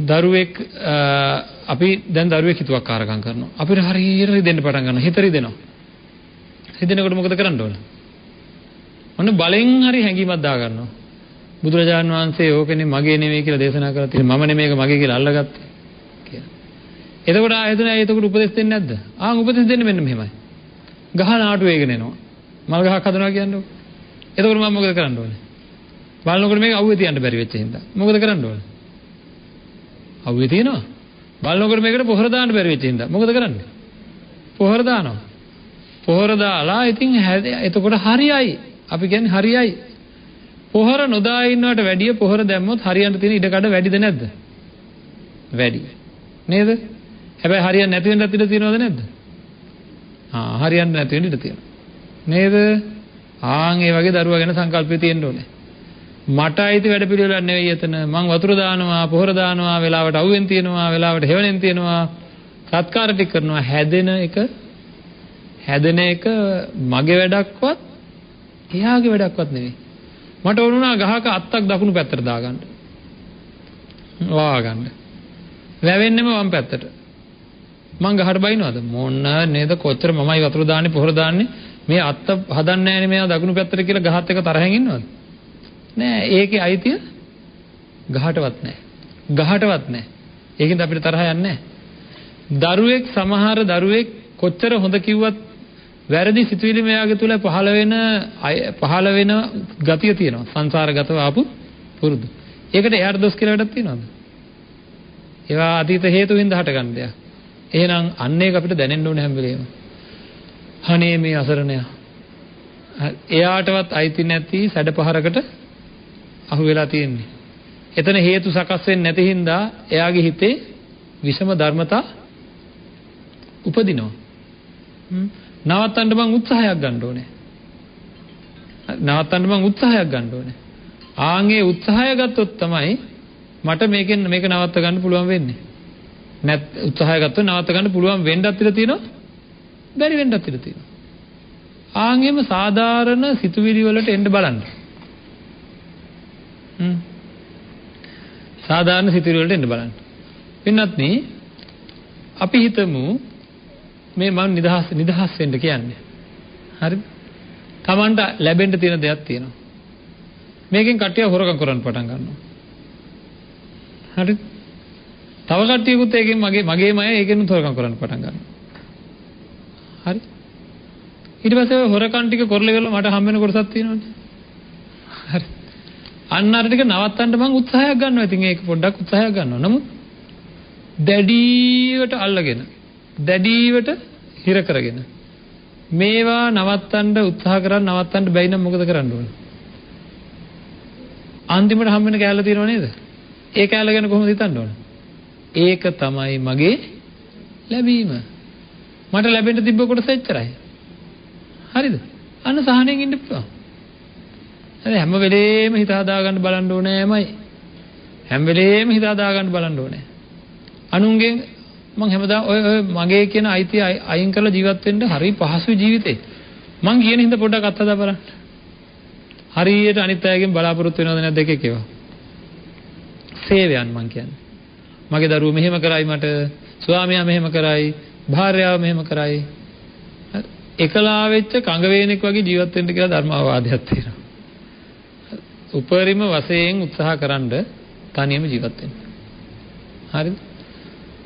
දරුවෙක් අපි දැන් දරුවෙක් හිතුවක්කාරකම් කරනවා. අපිට හරියට රිදෙන්න පටන් ගන්නවා. හිත රිදෙනවා. රිදෙනකොට මොකද කරන්න ඕන? ඔන්න බලෙන් හරි හැංගීමක් දා ගන්නවා. බුදුරජාණන් වහන්සේ ඕකනේ මගේ නෙමෙයි කියලා දේශනා කරලා තියෙනවා. මම නෙමෙයි ඒක මගේ කියලා අල්ලගත්තේ කියලා. එතකොට ආයතනය එතකොට උපදෙස් දෙන්නේ නැද්ද? උපදෙස් දෙන්නේ මෙන්න මෙහෙමයි. ගහ නාටු වේගෙන එනවා. මල් ගහක් හදනවා කියන්නේ. එතකොට මම මොකද කරන්න ඕනේ? බලනකොට මේක අවුවේ තියන්න බැරි වෙච්ච හින්දා. මොකද කරන්න ඕනේ? අවුවේ තියනවා. බලනකොට මේකට පොහොර දාන්න බැරි වෙච්ච හින්දා. මොකද කරන්නේ? පොහොර දානවා. පොහොර දාලා ඉතින් එතකොට හරියයි. අපි කියන්නේ හරියයි. පොහොර නොදා ඉන්නවට වැඩිය පොහොර දැම්මොත් හරියන්න තියෙන ඉඩ කඩ වැඩිද නැද්ද? වැඩි. නේද? හැබැයි හරියන්නේ නැති වෙන්නත් ඉඩ තියෙනවද නැද්ද? හරියන්නේ නැති වෙන්න ඉඩ තියෙනවා. නේද? ඒ වගේ දරුවා ගැන සංකල්පය තියෙන්න ඕනේ. මට අයිති වැඩ පිළිවෙලක් නෙවෙයි එතන. මං වතුර දානවා, පොහොර දානවා, වෙලාවට අවුවෙන් තියනවා, වෙලාවට හෙවණෙන් තියනවා, සත්කාර ටික කරනවා. හැදෙන එක මගේ වැඩක්වත් එයාගේ වැඩක්වත් නෙවෙයි. මට ඕන වුණා ගහක අත්තක් දකුණු පැත්තට දාගන්න. වාගන්න. වැවෙන්නෙම වම් පැත්තට. මං ගහට බයිනවද? මොන නේද කොච්චර මමයි වතුර දාන්නේ පොහොර දාන්නේ මේ අත්ත හදන්නේ නැහැනේ මෙයා දකුණු පැත්තට කියලා ගහත් එක තරහෙන් ඉන්නවද? නෑ ඒකේ අයිතිය ගහටවත් නෑ. ගහටවත් නෑ. ඒකෙන්ද අපිට තරහ යන්නේ නෑ. සමහර දරුවෙක් කොච්චර හොඳ කිව්වත් වැරදි සිතුවිලි මෙයාගේ තුල පහළ වෙන ගතිය තියෙනවා. සංසාරගතව ආපු පුරුදු. ඒකට එයාට දොස් කියලා වැඩක් තියනවද? ඒවා අතීත හේතු හින්දා හටගන්න දෙයක්. එහෙනම් අන්න ඒක අපිට දැනෙන්න ඕනේ හැම වෙලේම. අනේ මේ අසරණයා. එයාටවත් අයිති නැති සැඩපහරකට අහු වෙලා තියෙන්නේ. එතන හේතු සකස් වෙන්නේ නැති හින්දා එයාගේ හිතේ විෂම ධර්මතා උපදිනවා. නවත්තන්න මං උත්සාහයක් ගන්න ඕනේ. ආන්ගේ උත්සාහය ගත්තොත් තමයි මට මේක නවත්ත ගන්න පුළුවන් වෙන්නේ. උත්සාහය ගත්තොත් නවත්ත ගන්න පුළුවන් වෙන්නත් ඉඩ තියෙනවා. බැරි වෙන්නත් ඉඩ තියෙනවා. ආන්ගෙම සාධාරණ සිතුවිලි වලට එන්න බලන්න. සාධාරණ සිතුවිලි වලට එන්න බලන්න. වෙනත් අපි හිතමු මේ මම නිදහස් වෙන්න කියන්නේ. හරිද? Tamanට ලැබෙන්න තියෙන දෙයක් තියෙනවා. මේකෙන් කට්ටිය හොරකම් කරන්න පටන් ගන්නවා. හරිද? තව කට්ටියකුත් ඒකෙන් මගේමයි ඒකෙන් හොරකම් කරන්න පටන් ගන්නවා. හරි? ඊට පස්සේ හොරකම් ටික කරලා ඉවරලා මට හම්බ වෙන කොටසක් තියෙනවනේ. හරි. අන්න අර ටික නවත්තන්න මම උත්සාහයක් ගන්නවා. ඉතින් ඒක පොඩ්ඩක් උත්සාහයක් ගන්නවා. නමුත් දැඩිවට අල්ලගෙන දැඩිවට හිර කරගෙන මේවා නවත්තන්න උත්සාහ කරන් නවත්තන්න බැයි නම් මොකද කරන්න ඕන? අන්තිමට හම්බ වෙන කෑල්ල තියෙනව නේද? ඒ කෑල්ල ගැන කොහොමද හිතන්න ඕන? ඒක තමයි මගේ ලැබීම. මට ලැබෙන්න තිබ්බ කොටස එච්චරයි. හරිද? අන්න සහනෙන් ඉන්න පුළුවන්. හරි හැම වෙලේම හිත හදා ගන්න බලන්න ඕනෑමයි. හැම වෙලේම හිත හදා ගන්න බලන්න ඕනේ. අනුන්ගෙන් මං හැමදාම ඔය මගේ කියන අයිතිය අයින් කරලා ජීවත් වෙන්න හරි පහසු ජීවිතේ. මං කියන හින්දා පොඩ්ඩක් අත්හදා බලන්න. හරියට අනිත් අයගෙන් බලාපොරොත්තු වෙනවද නැද්ද එක ඒවා. සේවයන් මං කියන්නේ. මගේ දරුවෝ මෙහෙම කරයි මට, ස්වාමියා මෙහෙම කරයි, භාර්යාව මෙහෙම කරයි. එකලා වෙච්ච කඟ වේනෙක් වගේ ජීවත් වෙන්න කියලා ධර්මාවාදයක් තියෙනවා. උපරිම වශයෙන් උත්සාහ කරන්ඩ තනියම ජීවත් වෙන්න. හරිද?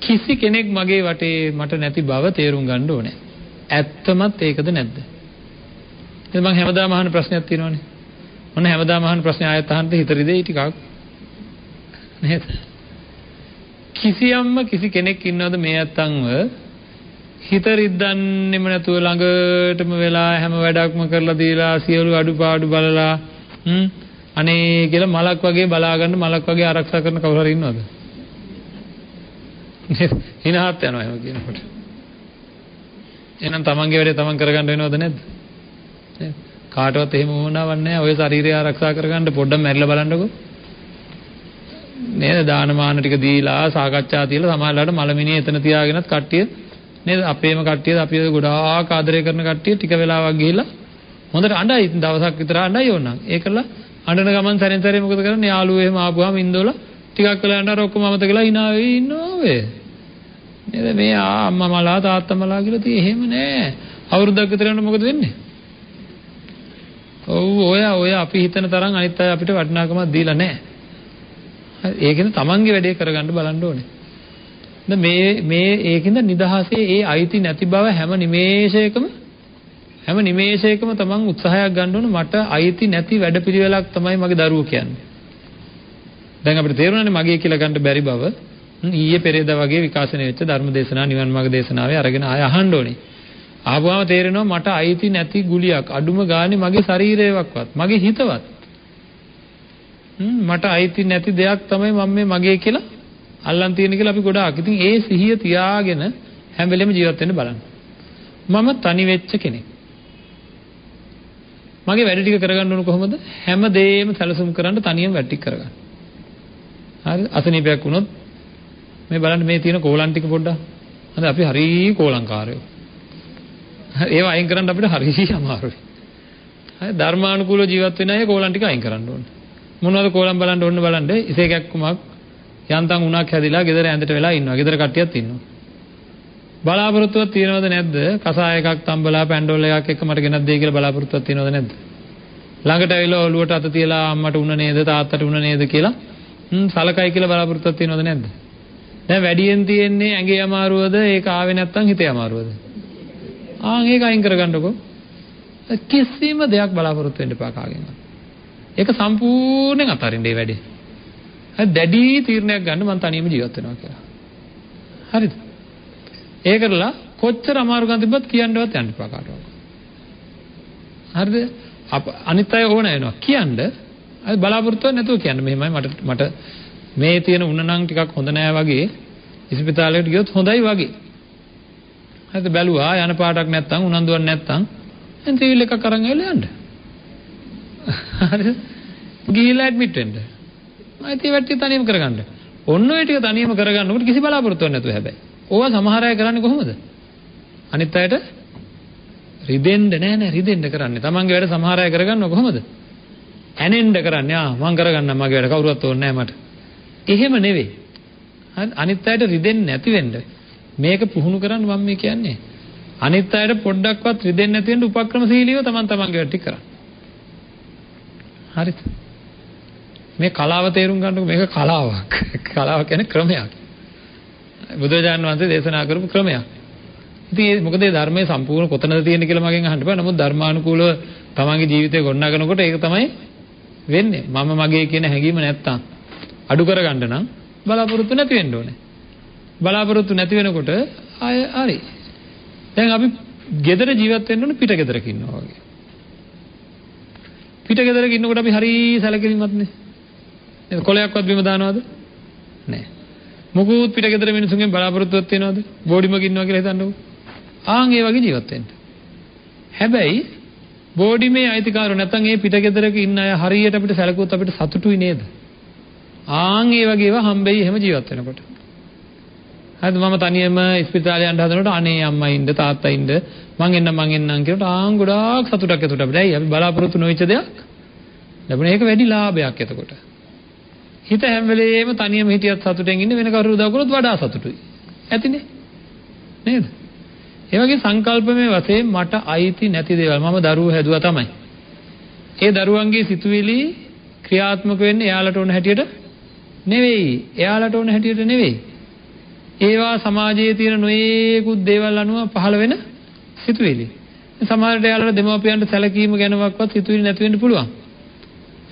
කිසි කෙනෙක් මගේ වටේ මට නැති බව තේරුම් ගන්න ඕනේ. ඇත්තමත් ඒකද නැද්ද? ඉතින් මම හැමදාම අහන ප්‍රශ්නයක් තියෙනවානේ. මොන හැමදාම අහන ප්‍රශ්නේ ආයෙත් අහන්න හිතරිදෙයි ටිකක්. නේද? කිසි කෙනෙක් ඉන්නවද මේ අත්තන්ව හිත රිද්දන්නෙම නැතුව ළඟටම වෙලා හැම වැඩක්ම කරලා දීලා සියලු අඩුපාඩු බලලා අනේ කියලා මලක් වගේ බලාගන්න මලක් වගේ ආරක්ෂා කරන කවුරු හරි ඉන්නවද? හිනාත් යනවා එහෙම කියනකොට. එහෙනම් තමන්ගේ වැඩේ තමන් කරගන්න වෙනවද නැද්ද? නේද? කාටවත් එහෙම වුණාවක් නැහැ. ඔය ශරීරය ආරක්ෂා කරගන්න පොඩ්ඩක් මැරිලා බලන්නකෝ. නේද? දානමාන ටික දීලා සාකච්ඡා තියලා සමාජලාට මලමිනිය එතන තියාගෙනත් කට්ටිය නේද? අපේම කට්ටිය අපි ගොඩාක් ආදරය කරන කට්ටිය ටික වෙලාවක් ගිහිල්ලා හොඳට අඬයි. දවසක් විතර අඬයි ඕනනම්. ඒකලා අඬන ගමන් සැරෙන් සැරේ මොකද කරන්නේ? යාළුවෝ එහෙම ආපුවාම ඉන්දෝලා ටිකක් වෙලා යනකොට ඔක්කොම අමතකලා hina වෙයි ඉන්නවා ඔය. නේද? මේ අම්මා මලා තාත්තා මලා කියලා තියෙ එහෙම නෑ. අවුරුද්දක් විතර යනකොට මොකද වෙන්නේ? ඔය අපි හිතන තරම් අනිත් අය අපිට වටිනාකමක් දීලා නෑ. ඒකෙන් තමන්ගේ වැඩේ කරගන්න බලන්න ඕනේ. මේ ඒකින්ද නිදහසේ ඒ අයිති නැති බව හැම නිමේෂයකම තමන් උත්සාහයක් ගන්න ඕන. මට අයිති නැති වැඩපිළිවෙලක් තමයි මගේ දරුවෝ කියන්නේ. දැන් අපිට තේරුණානේ මගේ කියලා ගන්න බැරි බව. ඊයේ පෙරේදා වගේ විකාශනය වෙච්ච ධර්ම දේශනා නිවන් මාර්ග දේශනාවේ අරගෙන ආය අහන්න ඕනේ. ආවම තේරෙනවා මට අයිති නැති ගුලියක් අඩුම ගානේ මගේ ශරීරයවත් මගේ හිතවත් මට අයිති නැති දෙයක් තමයි මම මේ මගේ කියලා අල්ලන් තියෙන කියලා අපි ගොඩාක්. ඉතින් ඒ සිහිය තියාගෙන හැම වෙලෙම ජීවත් වෙන්න බලන්න. මම තනි වෙච්ච කෙනෙක්. මගේ වැඩ ටික කරගන්න ඕන කොහොමද? හැම දෙයක්ම සැලසුම් කරන්න තනියම වැඩ ටික කරගන්න. හරි? අසනීපයක් වුණොත් මේ බලන්න මේ තියෙන කෝලම් ටික පොඩ්ඩක්. හරි අපි හරි කෝලංකාරයෝ. ඒවා අයින් කරන්න අපිට හරි අමාරුයි. හරි ධර්මානුකූලව ජීවත් වෙන අය කෝලම් ටික අයින් කරන්න ඕනේ. මොනවද කෝලම් බලන්න ඕන බලන්න ඉසේ කැක්කුමක් යන්තම් උණක් හැදිලා ගෙදර ඇඳට වෙලා ඉන්නවා. ගෙදර කට්ටියත් ඉන්නවා. බලාපොරොත්තුවක් තියනවද නැද්ද? කසාය එකක් තම්බලා පැන්ඩෝල් එකක් එක්ක මට ගෙනත් දෙයි කියලා බලාපොරොත්තුවක් තියනවද නැද්ද? ළඟට ඇවිල්ලා ඔළුවට අත තියලා අම්මට උණ නේද තාත්තට උණ නේද කියලා සලකයි කියලා බලාපොරොත්තුවක් තියනවද නැද්ද? දැන් වැඩියෙන් තියෙන්නේ ඇඟේ අමාරුවද ඒක ආවේ නැත්තම් හිතේ අමාරුවද? ඒක අයින් කරගන්නකෝ. කිසිම දෙයක් බලාපොරොත්තු වෙන්න එපා කාගෙන්වත්. ඒක සම්පූර්ණයෙන් අතාරින්න මේ වැඩේ. හරි දැඩි තීරණයක් ගන්න මම තනියම ජීවත් වෙනවා කියලා. හරිද? ඒ කරලා කොච්චර අමාරුකම් තිබ්බත් කියන්නවත් යන්න එපා කාටවත්. හරිද? අනිත් අය ඕන වෙනවා කියන්න. අය බලාපොරොත්තු නැතුව කියන්න මෙහෙමයි මට මේ තියෙන උණ නම් ටිකක් හොඳ නෑ වගේ ඉස්පිතාලෙට ගියොත් හොඳයි වගේ. හරිද? බැලුවා යන පාටක් නැත්තම් උනන්දුවක් නැත්තම් එන්ට්‍රිවිල් එකක් අරන් ඇවිල්ලා යන්න. හරිද? ගිහිල්ලා ඇඩ්මිට් වෙන්න. ආයෙත් ඒ වැට්ටිය තනියම කරගන්න. ඔන්න ඔය ටික තනියම කරගන්නකොට කිසි බලාපොරොත්තුවක් නැතුව හැබැයි. ඕවා සමහර අය කරන්නේ කොහොමද? අනිත් අයට රිදෙන්න නෑ රිදෙන්න කරන්නේ. තමන්ගේ වැඩ සමහර අය කරගන්නව කොහොමද? ඇනෙන්න කරන්නේ. මං කරගන්නම් මගේ වැඩ කවුරුවත් ඕනේ නෑ මට. එහෙම නෙවෙයි. හරි අනිත් අයට රිදෙන්නේ නැති වෙන්න මේක පුහුණු කරන්න මම මේ කියන්නේ. අනිත් අයට පොඩ්ඩක්වත් රිදෙන්නේ නැති වෙන්න උපක්‍රමශීලීව තමන්ගේ වැඩ ටික කරන්න. හරිද? මේ කලාව තේරුම් ගන්නකො මේක කලාවක්. කලාව කියන්නේ ක්‍රමයක්. බුදුරජාණන් වහන්සේ දේශනා කරපු ක්‍රමයක්. ඉතින් මොකද මේ ධර්මයේ සම්පූර්ණ කොතනද තියෙන්නේ කියලා මගෙන් අහන්න බෑ. නමුත් ධර්මානුකූලව තමන්ගේ ජීවිතය ගොඩනගනකොට ඒක තමයි වෙන්නේ. මම මගේ කියන හැඟීම නැත්තම් අඩු කරගන්න නම් බලාපොරොත්තු නැති වෙන්න ඕනේ. බලාපොරොත්තු නැති වෙනකොට ආය හරි. දැන් අපි ගෙදර ජීවත් වෙන්න ඕනේ පිට ගෙදරක ඉන්නවා වගේ. පිට ගෙදරක ඉන්නකොට අපි හරි සැලකිලිමත් නේ. නේද? කොලයක්වත් බිම දානවද? නෑ. මොකුත් පිට ගෙදර මිනිසුන්ගෙන් බලාපොරොත්තුවක් තියනවද? බෝඩිමක ඉන්නවා කියලා හිතන්නකෝ. ඒ වගේ ජීවත් වෙන්න. හැබැයි බෝඩිමේ අයිතිකාරෝ නැත්නම් ඒ පිට ගෙදරක ඉන්න අය හරියට අපිට සැලකුවොත් අපිට සතුටුයි නේද? ඒ වගේ ඒවා හම්බෙයි එහෙම ජීවත් වෙනකොට. හරිද? මම තනියම ඉස්පිරිතාලේ යන්න හදනකොට අනේ අම්මා ඉන්න තාත්තා ඉන්න මං එන්නම් කියනකොට ගොඩාක් සතුටක් එතකොට අපිට. ඇයි අපි බලාපොරොත්තු නොවිච්ච දෙයක් ලැබුණේ. ඒක වැඩි ලාභයක් එතකොට. හිත හැම වෙලේම තනියම හිටියත් සතුටෙන් ඉන්න වෙන කවුරු උදව් කරොත් වඩා සතුටුයි. ඇතිනේ. නේද? ඒ වගේ සංකල්පමය වශයෙන් මට අයිති නැති දේවල් මම දරුවෝ හැදුවා තමයි. ඒ දරුවන්ගේ සිතුවිලි ක්‍රියාත්මක වෙන්නේ එයාලට ඕන හැටියට නෙවෙයි. ඒවා සමාජයේ තියෙන නොයේකුත් දේවල් අනුව පහළ වෙන සිතුවිලි. සමහරට යාළුවා දෙමව්පියන්ට සැලකීම ගැනවත් සිතුවිලි නැති වෙන්න පුළුවන්.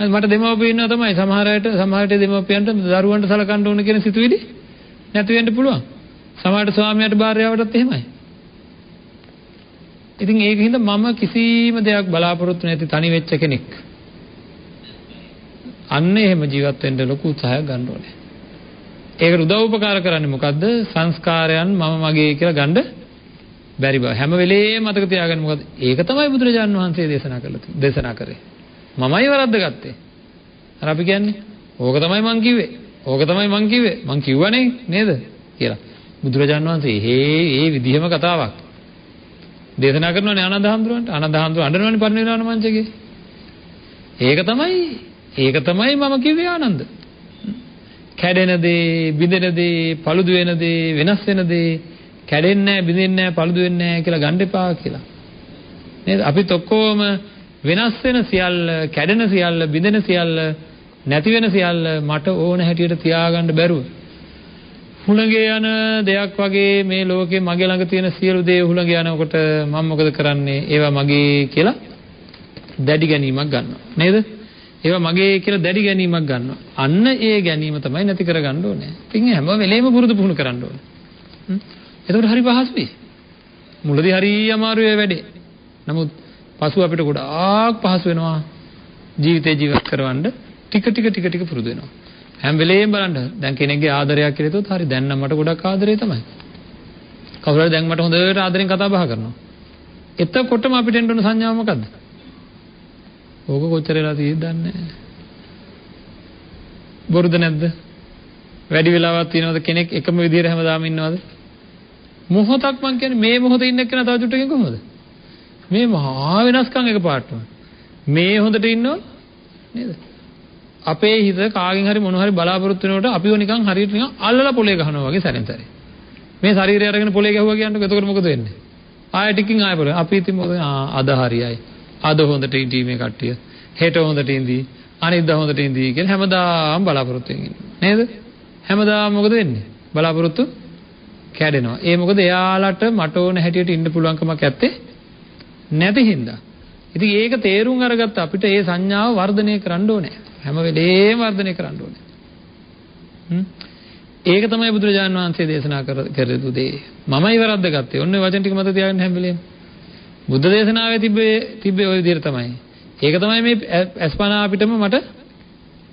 මට දෙමව්පියෝ ඉන්නවා තමයි. සමහරට දෙමව්පියන්ට දරුවන්ට සලකන්න ඕන කියන සිතුවිලි නැති වෙන්න පුළුවන්. සමහරට ස්වාමියාට භාර්යාවටත් එහෙමයි. ඉතින් ඒකින්ද මම කිසිම දෙයක් බලාපොරොත්තු නැති තනි වෙච්ච කෙනෙක්. අන්න එහෙම ජීවත් වෙන්න ලොකු උත්සාහයක් ගන්න ඕනේ. ඒකට උදව් උපකාර කරන්නේ මොකද්ද? සංස්කාරයන් මම මගේ කියලා ගන්න බැරි බව. හැම වෙලේම මතක තියාගන්න. මොකද ඒක තමයි බුදුරජාණන් වහන්සේ දේශනා කරේ. මමයි වරද්දගත්තේ. අර අපි කියන්නේ ඕක තමයි මං කිව්වේ. ඕක තමයි මං කිව්වේ. මං කිව්වනේ නේද කියලා. බුදුරජාණන් වහන්සේ ඒ විදිහම කතාවක් දේශනා කරනවානේ ආනන්ද හාමුදුරුවන්ට. ආනන්ද හාමුදුරුවෝ අඬනවානේ පරිනිර්වාණ මංචකේ. ඒක තමයි මම කිව්වේ ආනන්ද. කැඩෙන දේ, බිඳෙන දේ, paludu වෙන දේ, වෙනස් වෙන දේ, කැඩෙන්නේ නැහැ, බිඳෙන්නේ නැහැ, paludu වෙන්නේ නැහැ කියලා ගන්න එපා කියලා. නේද? අපිත් ඔක්කොම වෙනස් වෙන සියල්ල, කැඩෙන සියල්ල, බිඳෙන සියල්ල, නැති වෙන සියල්ල මට ඕන හැටියට තියාගන්න බැරුව හුළඟේ යන දෙයක් වගේ මේ ලෝකේ මගේ ළඟ තියෙන සියලු දේ හුළඟ යනකොට මම මොකද කරන්නේ? ඒවා මගේ කියලා දැඩි ගැනීමක් ගන්නවා. නේද? ඒවා මගේ කියලා දැඩි ගැනීමක් ගන්නවා. අන්න ඒ ගැනීම තමයි නැති කරගන්න ඕනේ. ඉතින් හැම වෙලේම පුරුදු පුහුණු කරන්න ඕනේ. එතකොට හරි පහසුයි. මුලදී හරි අමාරුයි වැඩේ. නමුත් පසුව අපිට ගොඩාක් පහසු වෙනවා ජීවිතේ ජීවත් කරවන්න ටික පුරුදු වෙනවා. හැම වෙලේම බලන්න දැන් කෙනෙක්ගේ ආදරයක් කියලා හිතුවොත් හරි දැන් නම් මට ගොඩක් ආදරේ තමයි. කවුරු හරි දැන් මට හොඳට ආදරෙන් කතා බහ කරනවා. එතකොටම අපිට එන්න ඕන සංඥාව මොකද්ද? ඕක කොච්චර වෙලා තියෙද්ද දන්නේ නැහැ. බොරුද නැද්ද? වැඩි වෙලාවක් තියෙනවද කෙනෙක් එකම විදිහට හැමදාම ඉන්නවද? මොහොතක් මං කියන්නේ මේ මොහොතේ ඉන්න එක්කන තව චුට්ටකින් කොහොමද? මේ මහා වෙනස්කම් එකපාරටම. මේ හොඳට ඉන්නව නේද? අපේ හිත කාගෙන් හරි මොන හරි බලාපොරොත්තු වෙනකොට අපිව නිකන් හරියට නිකන් අල්ලලා පොලේ ගහනවා වගේ සැරෙන් සැරේ. මේ ශරීරය අරගෙන පොලේ ගැහුවා කියන්නකො එතකොට මොකද වෙන්නේ? ආයෙ ටිකින් ආයෙ පොලේ. අපි ඉතින් මොකද අද හරියයි. අද හොඳට ඉඳී මේ කට්ටිය. හෙට හොඳට ඉඳී. අනිද්දා හොඳට ඉඳී කියලා හැමදාම බලාපොරොත්තු වෙමින් නේද? හැමදාම මොකද වෙන්නේ? බලාපොරොත්තු කැඩෙනවා. ඒ මොකද එයාලට මට ඕන හැටියට ඉන්න පුළුවන්කමක් ඇත්තේ නැති හින්දා. ඉතින් ඒක තේරුම් අරගත්ත අපිට ඒ සංඥාව වර්ධනය කරන්න ඕනේ. හැම වෙලේම වර්ධනය කරන්න ඕනේ. ඒක තමයි බුදුරජාණන් වහන්සේ දේශනා කරපු දේ. මමයි වරද්දගත්තේ. ඔන්න ඔය වචන ටික මත තියාගන්න හැම වෙලේම. බුද්ධ දේශනාවේ තිබ්බේ ওই විදිහට තමයි. ඒක තමයි මේ අස්පනා අපිටම මට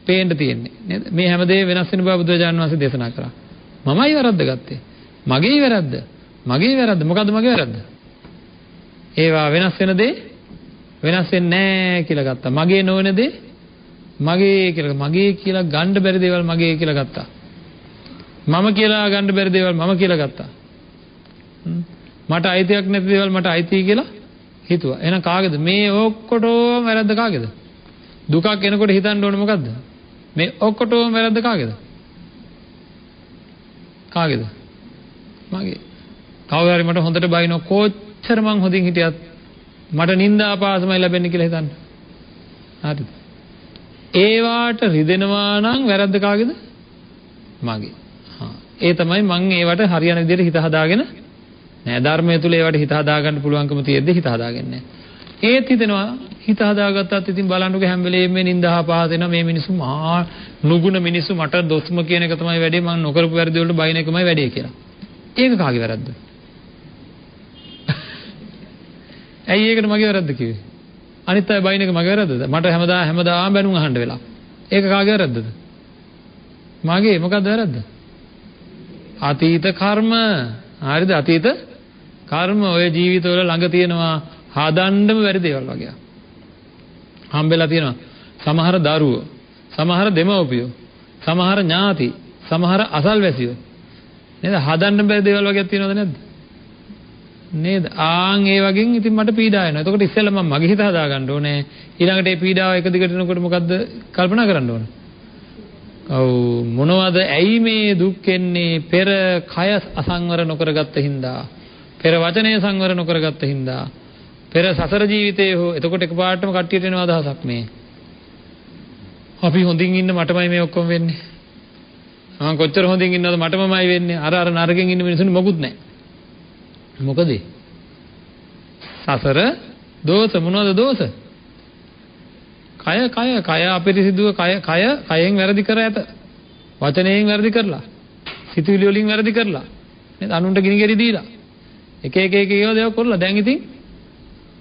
පේන්න තියෙන්නේ. නේද? මේ හැමදේම වෙනස් වෙන බව බුදුරජාණන් වහන්සේ දේශනා කරා. මමයි වරද්දගත්තේ. මගේ වැරද්ද. මොකද්ද මගේ වැරද්ද? ඒවා වෙනස් වෙන දේ වෙනස් වෙන්නේ නැහැ කියලා ගත්තා. මගේ නොවන දේ මගේ කියලා ගන්න බැරි දේවල් මගේ කියලා ගත්තා. මම කියලා ගන්න බැරි දේවල් මම කියලා ගත්තා. මට අයිතියක් නැති දේවල් මට අයිති කියලා හිතුවා. එහෙනම් කාගේද? මේ ඔක්කොටම වැරද්ද කාගේද? දුකක් එනකොට හිතන්න ඕනේ මොකද්ද? මේ ඔක්කොටම වැරද්ද කාගේද? මගේ. කවුරු හරි මට හොඳට බයිනෝ කොච්චර මං හොඳින් හිටියත් මට නිന്ദා අපාසමයි ලැබෙන්නේ කියලා හිතන්න. හරිද? ඒවාට රිදෙනවා නම් වැරද්ද කාගේද? මගේ. ඒ තමයි මං ඒවට හරියන විදිහට හිත හදාගෙන නෑ ධර්මයේ තුල ඒවට හිත හදාගන්න පුළුවන්කම තියෙද්දි හිත හදාගන්නේ නෑ. ඒත් හිතෙනවා හිත හදාගත්තත් ඉතින් බලන්නකෝ හැම වෙලේම මේ නිന്ദා පහත වෙනවා මේ මිනිස්සු මහා නුගුණ මිනිස්සු මට දොස්ම කියන එක තමයි වැඩේ මං නොකරපු වැරදි වලට බයින එකමයි වැඩේ කියලා. ඒක කාගේ වැරද්ද? ඇයි ඒකට මගේ වැරද්ද කිව්වේ? අනිත් අය බයින එක මගේ වැරද්දද? මට හැමදාම බැනුම් අහන්න වෙලා. ඒක කාගේ වැරද්දද? මගේ. මොකක්ද වැරද්ද? අතීත කර්ම. හරිද? අතීත කර්ම ඔය ජීවිතවල ළඟ තියෙනවා හදන්නම බැරි දේවල් වගේ. හම්බෙලා තියෙනවා. සමහර දරුවෝ, සමහර දෙමව්පියෝ, සමහර ඥාති, සමහර අසල්වැසියෝ. නේද? හදන්න බැරි දේවල් වගේ තියෙනවද නැද්ද? නේද? ඒ වගේ ඉතින් මට පීඩා වෙනවා. එතකොට ඉස්සෙල්ලා මම මගේ හිත හදා ගන්න ඕනේ. ඊළඟට මේ පීඩාව එක දිගට යනකොට මොකද්ද කල්පනා කරන්න ඕනේ? ඔව් මොනවද ඇයි මේ දුක් එන්නේ? පෙර කය අසංවර නොකරගත්ත හින්දා, පෙර වචනය සංවර නොකරගත්ත හින්දා, පෙර සසර ජීවිතයේ හෝ එතකොට එකපාරටම කට්ටියට එන අදහසක් මේ. අපි හොඳින් ඉන්න මටමයි මේ ඔක්කොම වෙන්නේ. මම කොච්චර හොඳින් ඉන්නවද මටමමයි වෙන්නේ. අර නරකෙන් ඉන්න මිනිස්සුන්ට මොකුත් නැහැ. මොකද? සසර දෝෂ මොනවද දෝෂ? කය අපිරිසිදුව කයෙන් වැරදි කර ඇත. වචනයෙන් වැරදි කරලා. සිතුවිලි වලින් වැරදි කරලා. නේද? අනුන්ට ගිනි ගෙඩි දීලා. එක ඒවා දේවල් කරලා දැන් ඉතින්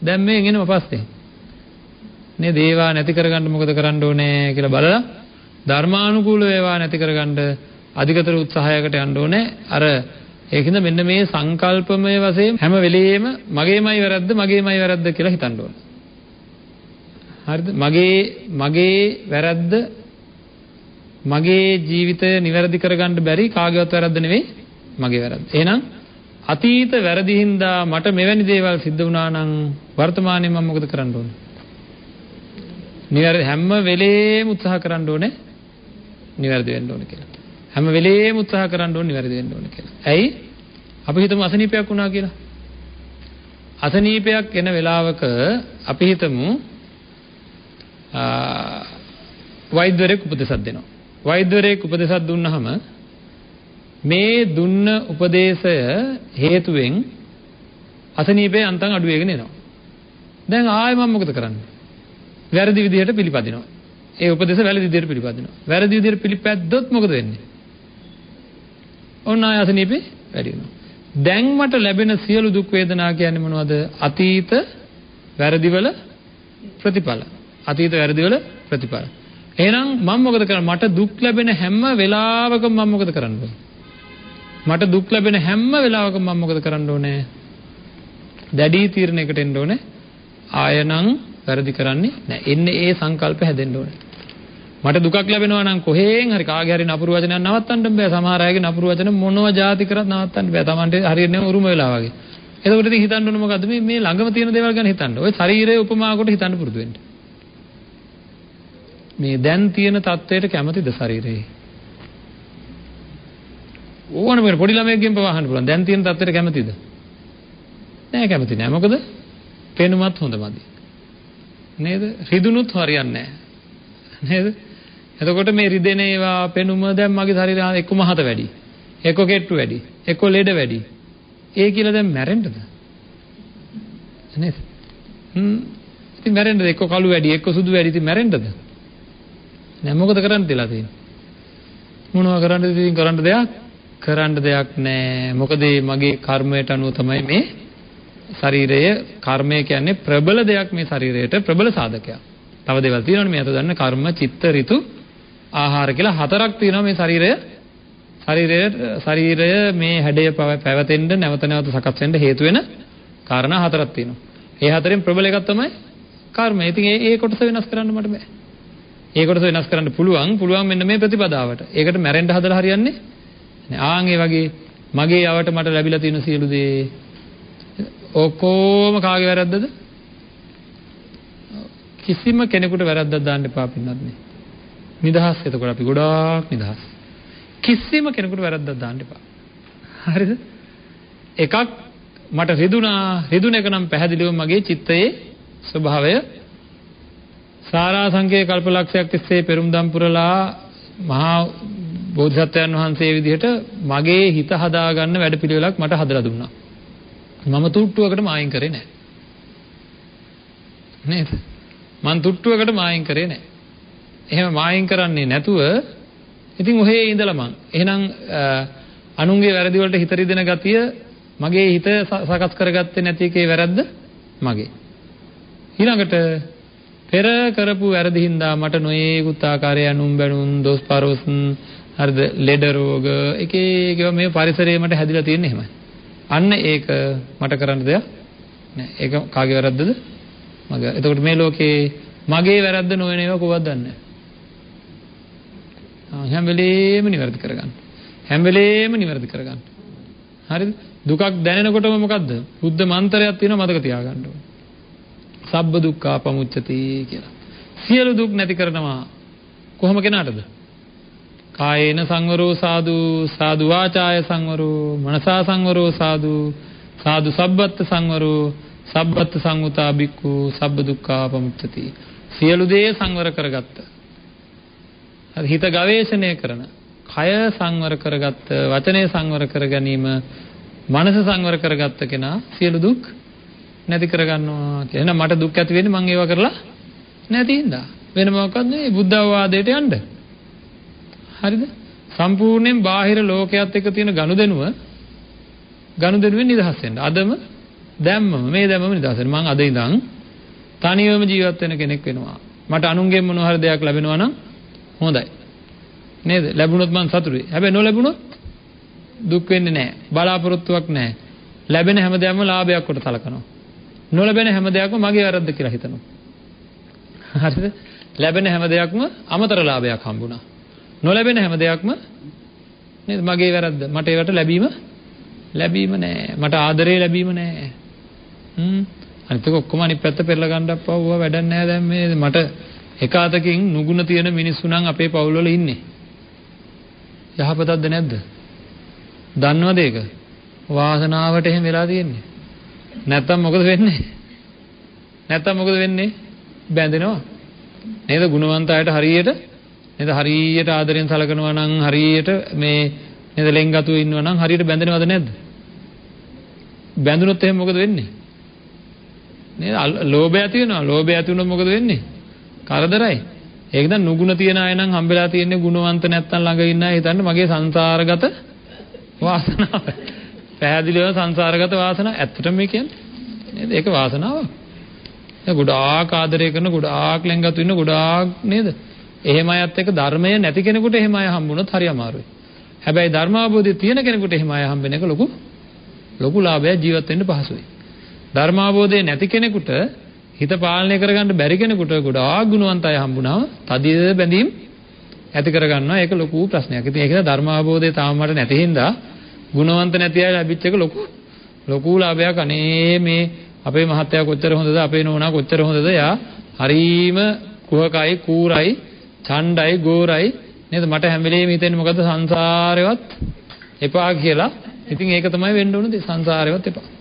දැන් මේ එගෙනම පස්සේ. නේද? ඒවා නැති කරගන්න මොකද කරන්න ඕනේ කියලා බලලා ධර්මානුකූලව ඒවා නැති කරගන්න අධිකතර උත්සාහයකට යන්න ඕනේ. අර ඒකින්ද මෙන්න මේ සංකල්පමය වශයෙන් හැම වෙලෙම මගේමයි වැරද්ද කියලා හිතන්න ඕනේ. හරිද? මගේ වැරද්ද මගේ ජීවිතය නිවැරදි කරගන්න බැරි කාගේවත් වැරද්ද නෙවෙයි මගේ වැරද්ද. එහෙනම් අතීත වැරදි හින්දා මට මෙවැනි දේවල් සිද්ධ වුණා නම් වර්තමානයේ මම මොකද කරන්න ඕනේ? නිවැරදි හැම වෙලේම උත්සාහ කරන්න ඕනේ නිවැරදි වෙන්න ඕනේ කියලා. හැම වෙලේම උත්සාහ කරන්න ඕනේ නිවැරදි වෙන්න ඕනේ කියලා. ඇයි? අපි හිතමු අසනීපයක් වුණා කියලා. අසනීපයක් එන වෙලාවක අපි හිතමු වෛද්‍යවරයෙක් උපදෙසක් දෙනවා. වෛද්‍යවරයෙක් උපදෙසක් දුන්නාම මේ දුන්න උපදේශය හේතුවෙන් අසනීපේ අන්තම් අඩු වෙගෙන එනවා. දැන් ආයෙ මම මොකද කරන්නේ? වැරදි විදිහට පිළිපදිනවා. ඒ උපදේශ වැරදි විදිහට පිළිපදිනවා. වැරදි විදිහට පිළිපැද්දොත් මොකද වෙන්නේ? ඔන්න ආයෙ අසනීපේ වැඩි වෙනවා. දැන් මට ලැබෙන සියලු දුක් වේදනා කියන්නේ මොනවද? අතීත වැරදිවල ප්‍රතිඵල. අතීත වැරදිවල ප්‍රතිඵල. එහෙනම් මම මොකද කරන්නේ? මට දුක් ලැබෙන හැම වෙලාවකම මම මොකද කරන්න ඕනේ? මට දුක් ලැබෙන හැම වෙලාවකම මම මොකද කරන්න ඕනේ? දැඩි තීරණයකට එන්න ඕනේ. ආයනම් වැරදි කරන්නේ නැහැ. එන්නේ ඒ සංකල්ප හැදෙන්න ඕනේ. මට දුකක් ලැබෙනවා නම් කොහෙන් හරි කාගේ හරි නපුරු වචනයක් නවත්තන්න බෑ. සමහර අයගේ නපුරු වචන මොනවා જાති කරත් නවත්තන්න බෑ. Tamante හරියට නෙවෙයි උරුම වෙලා වගේ. එතකොට ඉතින් හිතන්න ඕනේ මොකද්ද? මේ ළඟම තියෙන දේවල් ගැන හිතන්න. ඔය ශරීරයේ උපමා කොට හිතන්න පුරුදු වෙන්න. මේ දැන් තියෙන තත්වයට කැමතිද ශරීරේ? ඕනම පොඩි ළමයෙක්ගෙන් පවහන්න පුළුවන්. දැන් තියෙන තත්ත්වයට කැමතිද? නෑ කැමති නෑ. මොකද? පේනුමත් හොඳමදි. නේද? රිදුනුත් හරියන්නේ නෑ. නේද? එතකොට මේ රිදෙන ඒවා පේනුම දැන් මගේ ශරීරය එක්ක මහත වැඩි. එක්ක කෙට්ටු වැඩි. එක්ක ලෙඩ වැඩි. ඒ කියලා දැන් මැරෙන්නද? නේද? ඉතින් මැරෙන්නද? එක්ක කළු වැඩි, එක්ක සුදු වැඩි. ඉතින් මැරෙන්නද? නෑ මොකද කරන්න තියලා තියෙන්නේ? මොනවා කරන්නද? ඉතින් කරන්න දෙයක් නෑ. මොකද මගේ කර්මයට අනුව තමයි මේ ශරීරය කර්මය කියන්නේ ප්‍රබල දෙයක් මේ ශරීරයට ප්‍රබල සාධකයක්. තව දේවල් තියෙනවනේ මේ අත දන්න කර්ම, චිත්ත, ඍතු, ආහාර කියලා හතරක් තියෙනවා මේ ශරීරය මේ හැඩය පැවතෙන්න නැවත සකස් වෙන්න හේතු වෙන කාරණා හතරක් තියෙනවා. ඒ හතරෙන් ප්‍රබල එකක් තමයි කර්මය. ඉතින් ඒ කොටස වෙනස් කරන්න මට බෑ. ඒ කොටස වෙනස් කරන්න පුළුවන් මෙන්න මේ ප්‍රතිපදාවට. ඒකට මැරෙන්න හදලා හරියන්නේ ආන් ඒ වගේ මගේ යවට මට ලැබිලා තියෙන සියලු දේ ඔක්කොම කාගේ වැරද්දද? කිසිම කෙනෙකුට වැරද්දක් දාන්න එපා පින්නත් නේ. නිදහස්. එතකොට අපි ගොඩාක් නිදහස්. කිසිම කෙනෙකුට වැරද්දක් දාන්න එපා. හරිද? එකක් මට රිදුන එක නම් පැහැදිලිව මගේ චිත්තයේ ස්වභාවය සාරාංශකේ කල්පලක්ෂයක් තිස්සේ පෙරුම්දම් පුරලා මහා බෝධිසත්වයන් වහන්සේ විදිහට මගේ හිත හදාගන්න වැඩපිළිවෙලක් මට හදලා දුන්නා. මම තුට්ටුවකට මායින් කරේ නැහැ. නේද? මං තුට්ටුවකට මායින් කරේ නැහැ. එහෙම මායින් කරන්නේ නැතුව ඉතින් ඔහේ ඉඳලා මං එහෙනම් අනුන්ගේ වැරදි වලට හිත රිදෙන ගතිය මගේ හිත සකස් කරගත්තේ නැති එකේ වැරද්ද මගේ. ඊළඟට පෙර කරපු වැරදි හින්දා මට නොයේකුත් ආකාරයේ අනුම් බැනුම් දොස් පරොස් හරිද ලෙඩ රෝග එක මේ පරිසරයේ මට හැදිලා තියෙන්නේ එහෙමයි. අන්න ඒක මට කරන්න දෙයක් නෑ. ඒක කාගේ වැරද්දද? මගේ. එතකොට මේ ලෝකේ මගේ වැරද්ද නොවන ඒවා කොහොමද දන්නේ? හැම වෙලේම නිවැරදි කරගන්න. හැම වෙලේම නිවැරදි කරගන්න. හරිද? දුකක් දැනෙනකොටම මොකද්ද? බුද්ධ මන්ත්‍රයක් තියෙනවා මතක තියාගන්න ඕනේ. සබ්බ දුක්ඛා පමුච්චති කියලා. සියලු දුක් නැති කරනවා කොහොම කෙනාටද? කායේන සංවරෝ සාදු සාදු වාචාය සංවරෝ මනසා සංවරෝ සාදු සාදු සබ්බත් සංවරෝ සබ්බත් සංඋතා බික්ඛු සබ්බ දුක්ඛා පමුච්චති. සියලු දේ සංවර කරගත්ත. හරි හිත ගවේෂණය කරන කය සංවර කරගත්ත, වචනේ සංවර කර ගැනීම, මනස සංවර කරගත්ත කෙනා සියලු දුක් නැති කරගන්නවා කියලා. එහෙනම් මට දුක් ඇති වෙන්නේ මං ඒවා කරලා නැති හින්දා. වෙන මොකක්ද නෙවෙයි බුද්ධ අවවාදයට යන්න. හරිද? සම්පූර්ණයෙන් බාහිර ලෝකයක් එක්ක තියෙන ගනුදෙනුවෙන් නිදහස් වෙන්න. අදම දැම්මම මේ දැම්මම නිදහස් වෙන්න. මං අද ඉඳන් තනියම ජීවත් වෙන කෙනෙක් වෙනවා. මට අනුන්ගෙන් මොනවා හරි දෙයක් ලැබෙනවා නම් හොඳයි. නේද? ලැබුණොත් මං සතුටුයි. හැබැයි නොලැබුණොත් දුක් වෙන්නේ නැහැ. බලාපොරොත්තුවක් නැහැ. ලැබෙන හැම දෙයක්ම ලාභයක් කොට සලකනවා. නොලැබෙන හැම දෙයක්ම මගේ වැරද්ද කියලා හිතනවා. හරිද? ලැබෙන හැම දෙයක්ම අමතර ලාභයක් හම්බුණා. නොලැබෙන හැම දෙයක්ම නේද මගේ වැරද්ද. මට ඒවට ලැබීම නැහැ. මට ආදරේ ලැබීම නැහැ. අනිත් එක ඔක්කොම අනිත් පැත්ත පෙරලා ගන්න අප්පවුව වැඩක් නැහැ දැන් මේ මට එක අතකින් නුගුණ තියෙන මිනිස්සු නම් අපේ පවුල් වල ඉන්නේ. යහපතක්ද නැද්ද? දන්නවද ඒක? වාසනාවට එහෙම වෙලා තියෙන්නේ. නැත්තම් මොකද වෙන්නේ? බැඳෙනවා. නේද? ගුණවන්ත අයට හරියට ආදරෙන් සලකනවා නම් හරියට මේ නේද ලෙන්ගතුව ඉන්නවා නම් හරියට බැඳෙනවද නැද්ද? බැඳුනොත් එහෙනම් මොකද වෙන්නේ? නේද? ලෝභය ඇති වෙනවා. ලෝභය ඇති වුණොත් මොකද වෙන්නේ? කරදරයි. ඒක දැන් නුගුණ තියන අය නම් හම්බෙලා තියෙන්නේ ගුණවන්ත නැත්තම් ළඟ ඉන්න අය හිතන්න මගේ සංසාරගත වාසනාව. පැහැදිලිව සංසාරගත වාසනාව. ඇත්තටම මේ කියන්නේ නේද? ඒක වාසනාවක්. ගොඩාක් ආදරය කරන ගොඩාක් ලෙන්ගතු ඉන්න ගොඩාක් නේද? එහෙම අයත් එක්ක ධර්මය නැති කෙනෙකුට එහෙම අය හම්බුනොත් හරි අමාරුයි. හැබැයි ධර්මාභෝධය තියෙන කෙනෙකුට එහෙම අය හම්බෙන එක ලොකු ලාභයක් ජීවත් වෙන්න පහසුයි. ධර්මාභෝධය නැති කෙනෙකුට හිත පාලනය කරගන්න බැරි කෙනෙකුට ගොඩාක් ගුණවන්ත අය හම්බුනම තදිය බැඳීම් ඇති කරගන්නවා. ඒක ලොකු ප්‍රශ්නයක්. ඉතින් ඒක ධර්මාභෝධය තාම මට නැති හින්දා ගුණවන්ත නැති අය ලැබිච්ච එක ලොකු ලාභයක්. අනේ මේ අපේ මහත්තයා කොච්චර හොඳද, අපේ නෝනා කොච්චර හොඳද, යා හරීම කුහකයි, කූරයි, ඡණ්ඩයි, ගෝරයි නේද? මට හැම වෙලේම හිතෙන්නේ මොකද්ද? සංසාරේවත් එපා කියලා. ඉතින් ඒක තමයි වෙන්න ඕනේ. සංසාරේවත් එපා.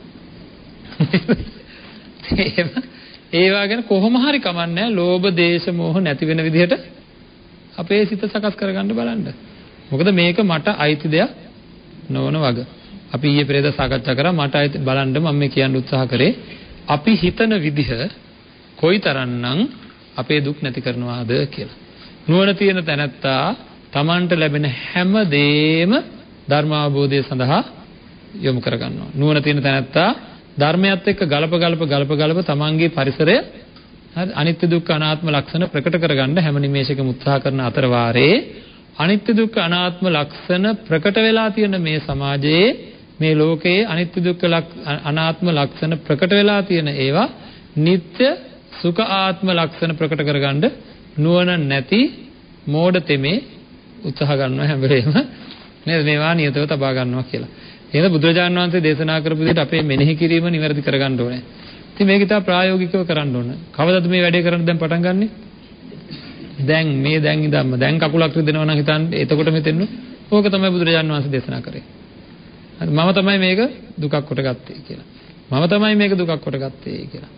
ඒවා ගැන කොහොම හරි කමන්නේ ලෝභ දේශ මොහ නැති වෙන විදිහට අපේ සිත සකස් කරගන්න බලන්න. මොකද මේක මට අයිති දෙයක් නොවන වගේ. අපි ඊයේ පෙරේද සාකච්ඡා කරා මට අයිති බලන්න මම මේ කියන්න උත්සාහ කරේ අපි හිතන විදිහ කොයිතරම්නම් අපේ දුක් නැති කරනවාද කියලා. නුවණ තියෙන තැනැත්තා Tamanට ලැබෙන හැම දෙයක්ම ධර්මාභෝධය සඳහා යොමු කරගන්නවා. නුවණ තියෙන තැනැත්තා ධර්මයත් එක්ක ගලප තමන්ගේ පරිසරය අනිත්‍ය දුක්ඛ අනාත්ම ලක්ෂණ ප්‍රකට කරගන්න හැම නිමේෂයකම උත්සාහ කරන අතර වාරේ අනිත්‍ය දුක්ඛ අනාත්ම ලක්ෂණ ප්‍රකට වෙලා තියෙන මේ සමාජයේ මේ ලෝකයේ අනිත්‍ය දුක්ඛ අනාත්ම ලක්ෂණ ප්‍රකට වෙලා තියෙන ඒවා නিত্য සුඛ ආත්ම ලක්ෂණ ප්‍රකට කරගන්න නුවණ නැති මෝඩ තෙමේ උත්සාහ කරනවා හැම වෙලේම නේද? මේවා නියතව තබා ගන්නවා කියලා. එහෙනම් බුදුරජාණන් වහන්සේ දේශනා කරපු විදිහට අපේ මෙනෙහි කිරීම නිවැරදි කරගන්න ඕනේ. ඉතින් මේක ඉතා ප්‍රායෝගිකව කරන්න ඕන. කවදාද මේ වැඩේ කරන්න දැන් පටන් ගන්නෙ? දැන් ඉඳන්ම දැන් කකුලක් රිදෙනවා නම් හිතන්න එතකොට මෙතෙන්න ඕක තමයි බුදුරජාණන් වහන්සේ දේශනා කරේ. හරි මම තමයි මේක දුකක් කොට ගත්තේ කියලා.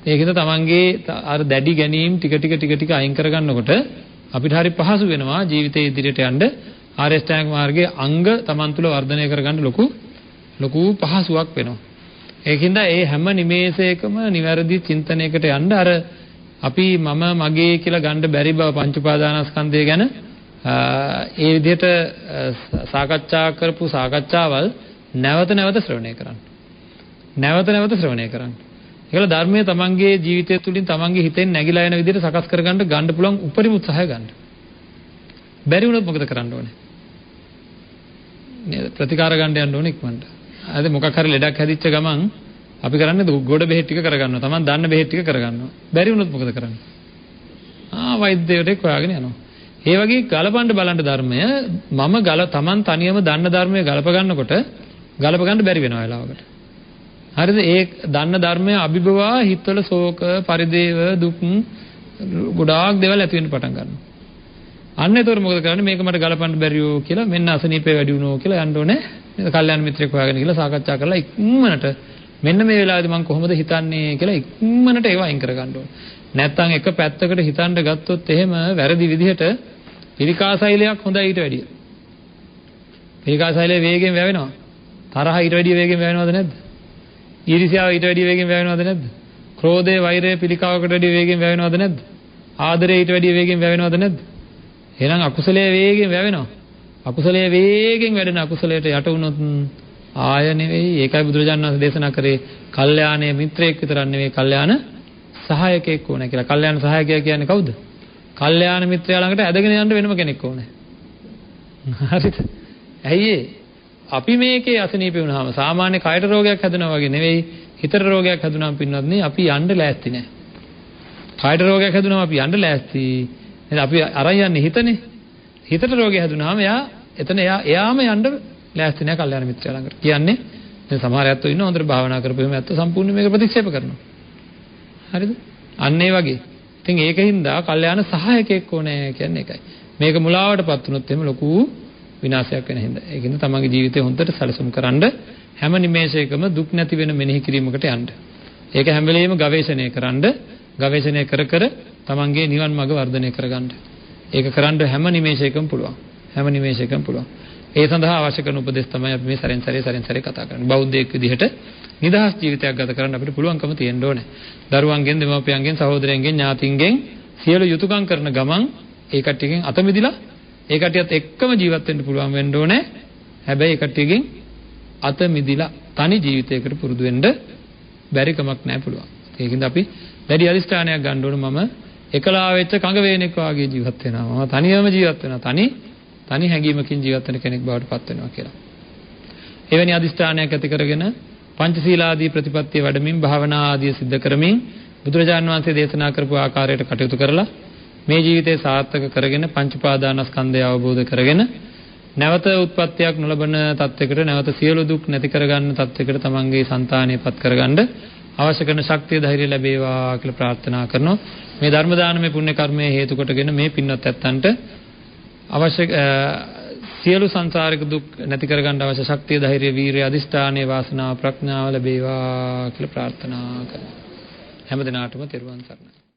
ඒකෙන්ද තමන්ගේ අර දැඩි ගැනීම් ටික අයින් කරගන්නකොට අපිට හරි පහසු වෙනවා ජීවිතේ ඉදිරියට යන්න ආර්ය අෂ්ටාංග මාර්ගයේ අංග තමන් තුළ වර්ධනය කරගන්න ලොකු පහසුවක් වෙනවා. ඒකින්ද ඒ හැම නිමේෂයකම නිවැරදි චින්තනයකට යන්න අර අපි මම මගේ කියලා ගන්න බැරි බව පංච උපාදානස්කන්ධය ගැන ඒ විදිහට සාකච්ඡා කරපු සාකච්ඡාවල් නැවත ශ්‍රවණය කරන්න. ඒකල ධර්මයේ තමන්ගේ ජීවිතය තුළින් තමන්ගේ හිතෙන් නැగిලා යන විදිහට සකස් කරගන්න ගන්න පුළුවන් උපරිම උත්සාහය ගන්න. බැරි වුණොත් මොකද කරන්න ඕනේ? නේද? ප්‍රතිකාර ගන්න යන්න ඕනේ ඉක්මනට. අද මොකක් හරි ලෙඩක් හැදිච්ච ගමන් අපි කරන්නේ ගොඩ බෙහෙත් ටික කරගන්නවා. තමන් දන්න බෙහෙත් ටික කරගන්නවා. බැරි වුණොත් මොකද කරන්නේ? වෛද්‍යවරයෙක් හොයාගෙන යනවා. ඒ වගේ ගලපන්න බලන්න ධර්මය තමන් තනියම දන්න ධර්මය ගලප ගන්න බැරි වෙනවා වෙලාවකට. හරිද? ඒ දන්න ධර්මය අභිභවා හිතවල ශෝක, පරිදේව, දුක් ගොඩාක් දේවල් ඇති වෙන්න පටන් ගන්නවා. අන්න ඒතකොට මොකද කරන්නේ? මේක මට ගලපන්න බැරියෝ කියලා මෙන්න අසනීපේ වැඩි වුණෝ කියලා යන්න ඕනේ. නේද? කල්යාණ මිත්‍රෙක් හොයාගෙන ගිහලා සාකච්ඡා කරලා ඉක්මනට මෙන්න මේ වෙලාවේදී මම කොහොමද හිතන්නේ කියලා ඉක්මනට ඒව අයින් කරගන්න ඕනේ. නැත්තම් එක පැත්තකට හිතන්න ගත්තොත් එහෙම වැරදි විදිහට පිළිකාසෛලයක් හොඳයි ඊට වැඩිය. පිළිකාසයිලේ වේගෙන් වැවෙනවා. තරහ ඊට වැඩිය වේගෙන් වැවෙනවද නැද්ද? ඊර්ෂ්‍යාව ඊට වැඩිය වේගෙන් වැවෙනවද නැද්ද? ක්‍රෝධය, වෛරය පිළිකාවකට වැඩිය වේගෙන් වැවෙනවද නැද්ද? ආදරය ඊට වැඩිය වේගෙන් වැවෙනවද නැද්ද? එහෙනම් අකුසලයේ වේගෙන් වැවෙනවා. අකුසලයේ වේගෙන් වැඩෙන අකුසලයට යට වුණොත් ආය නෙවෙයි. ඒකයි බුදුරජාණන් වහන්සේ දේශනා කරේ කල්යාණයේ මිත්‍රයෙක් විතරක් නෙවෙයි කල්යාණ සහායකයෙක් ඕනේ කියලා. කල්යාණ සහායකයා කියන්නේ කවුද? කල්යාණ මිත්‍රයා ළඟට ඇදගෙන යන්න වෙනම කෙනෙක් ඕනේ. හරිද? ඇයි අපි මේකේ අසනීපේ වුණාම සාමාන්‍ය කයට රෝගයක් හැදෙනවා වගේ නෙවෙයි හිතට රෝගයක් හැදුනාම පින්නත් අපි යන්න ලෑස්ති නෑ. කයට රෝගයක් හැදුනාම අපි යන්න ලෑස්ති. නේද? අපි අරන් යන්නේ හිතනේ. හිතට රෝගය හැදුනාම එයාම යන්න ලෑස්ති නෑ කල්යාණ මිත්‍රයා ළඟට. කියන්නේ දැන් සමහර ඇත්තෝ ඉන්නවා හොඳට භාවනා කරපුවම ඇත්තෝ සම්පූර්ණ මේක ප්‍රතික්ෂේප කරනවා. හරිද? අන්න ඒ වගේ. ඉතින් ඒකින්ද කල්යාණ සහායකයෙක් ඕනේ කියන්නේ ඒකයි. මේක මුලාවටපත් වුණොත් එහෙම ලොකු විනාශයක් වෙන හින්දා. ඒකින්ද තමන්ගේ ජීවිතේ හොඳට සැලසුම් කරන්න හැම නිමේෂයකම දුක් නැති වෙන මෙනෙහි කිරීමකට යන්න. ඒක හැම වෙලෙම ගවේෂණය කරන්න, ගවේෂණය කර කර තමන්ගේ නිවන් මඟ වර්ධනය කරගන්න. ඒක කරන්න හැම නිමේෂයකම පුළුවන්. හැම නිමේෂයකම පුළුවන්. ඒ සඳහා අවශ්‍ය කරන උපදෙස් තමයි අපි මේ සැරෙන් සැරේ කතා කරන්නේ. බෞද්ධයෙක් විදිහට නිදහස් ජීවිතයක් ගත කරන්න අපිට පුළුවන්කම තියෙන්න ඕනේ. දරුවන්ගෙන්, දෙමව්පියන්ගෙන්, සහෝදරයන්ගෙන්, ඥාතින්ගෙන් සියලු යුතුයකම් කරන ගමන් ඒ කට්ටියගෙන් අත මිදිලා ඒ කට්ටියත් එක්කම ජීවත් වෙන්න පුළුවන් වෙන්න ඕනේ. හැබැයි ඒ කට්ටියගෙන් අත මිදිලා තනි ජීවිතයකට පුරුදු වෙන්න බැරි කමක් නැහැ පුළුවන්. ඒකින්ද අපි වැඩි අදිස්ථානයක් ගන්න ඕනේ. මම එකලා වෙච්ච කඟ වේනෙක් වාගේ ජීවත් වෙනවා. මම තනියම ජීවත් වෙනවා. තනි හැඟීමකින් ජීවත් වෙන කෙනෙක් බවට පත් වෙනවා කියලා. එවැනි අදිස්ථානයක් ඇති කරගෙන පංචශීලාදී ප්‍රතිපත්තිය වඩමින් භාවනා ආදී සිද්ධ කරමින් බුදුරජාණන් වහන්සේ දේශනා කරපු ආකාරයට කටයුතු කරලා මේ ජීවිතේ සාර්ථක කරගෙන පංච පාදානස්කන්ධය අවබෝධ කරගෙන නැවත උත්පත්තියක් නොලබන තත්යකට නැවත සියලු දුක් නැති කරගන්න තත්යකට තමන්ගේ సంతානයපත් කරගන්න අවශ්‍ය කරන ශක්තිය ධෛර්යය ලැබේවා කියලා ප්‍රාර්ථනා කරනවා. මේ ධර්ම දානමය පුණ්‍ය කර්මයේ හේතු කොටගෙන මේ පින්වත් ඇත්තන්ට අවශ්‍ය සියලු සංසාරික දුක් නැති කරගන්න අවශ්‍ය ශක්තිය ධෛර්යය වීරිය අදිෂ්ඨානයේ වාසනාව ප්‍රඥාව ලැබේවා කියලා ප්‍රාර්ථනා කරනවා. හැම දිනාටම තෙරුවන් සරණයි.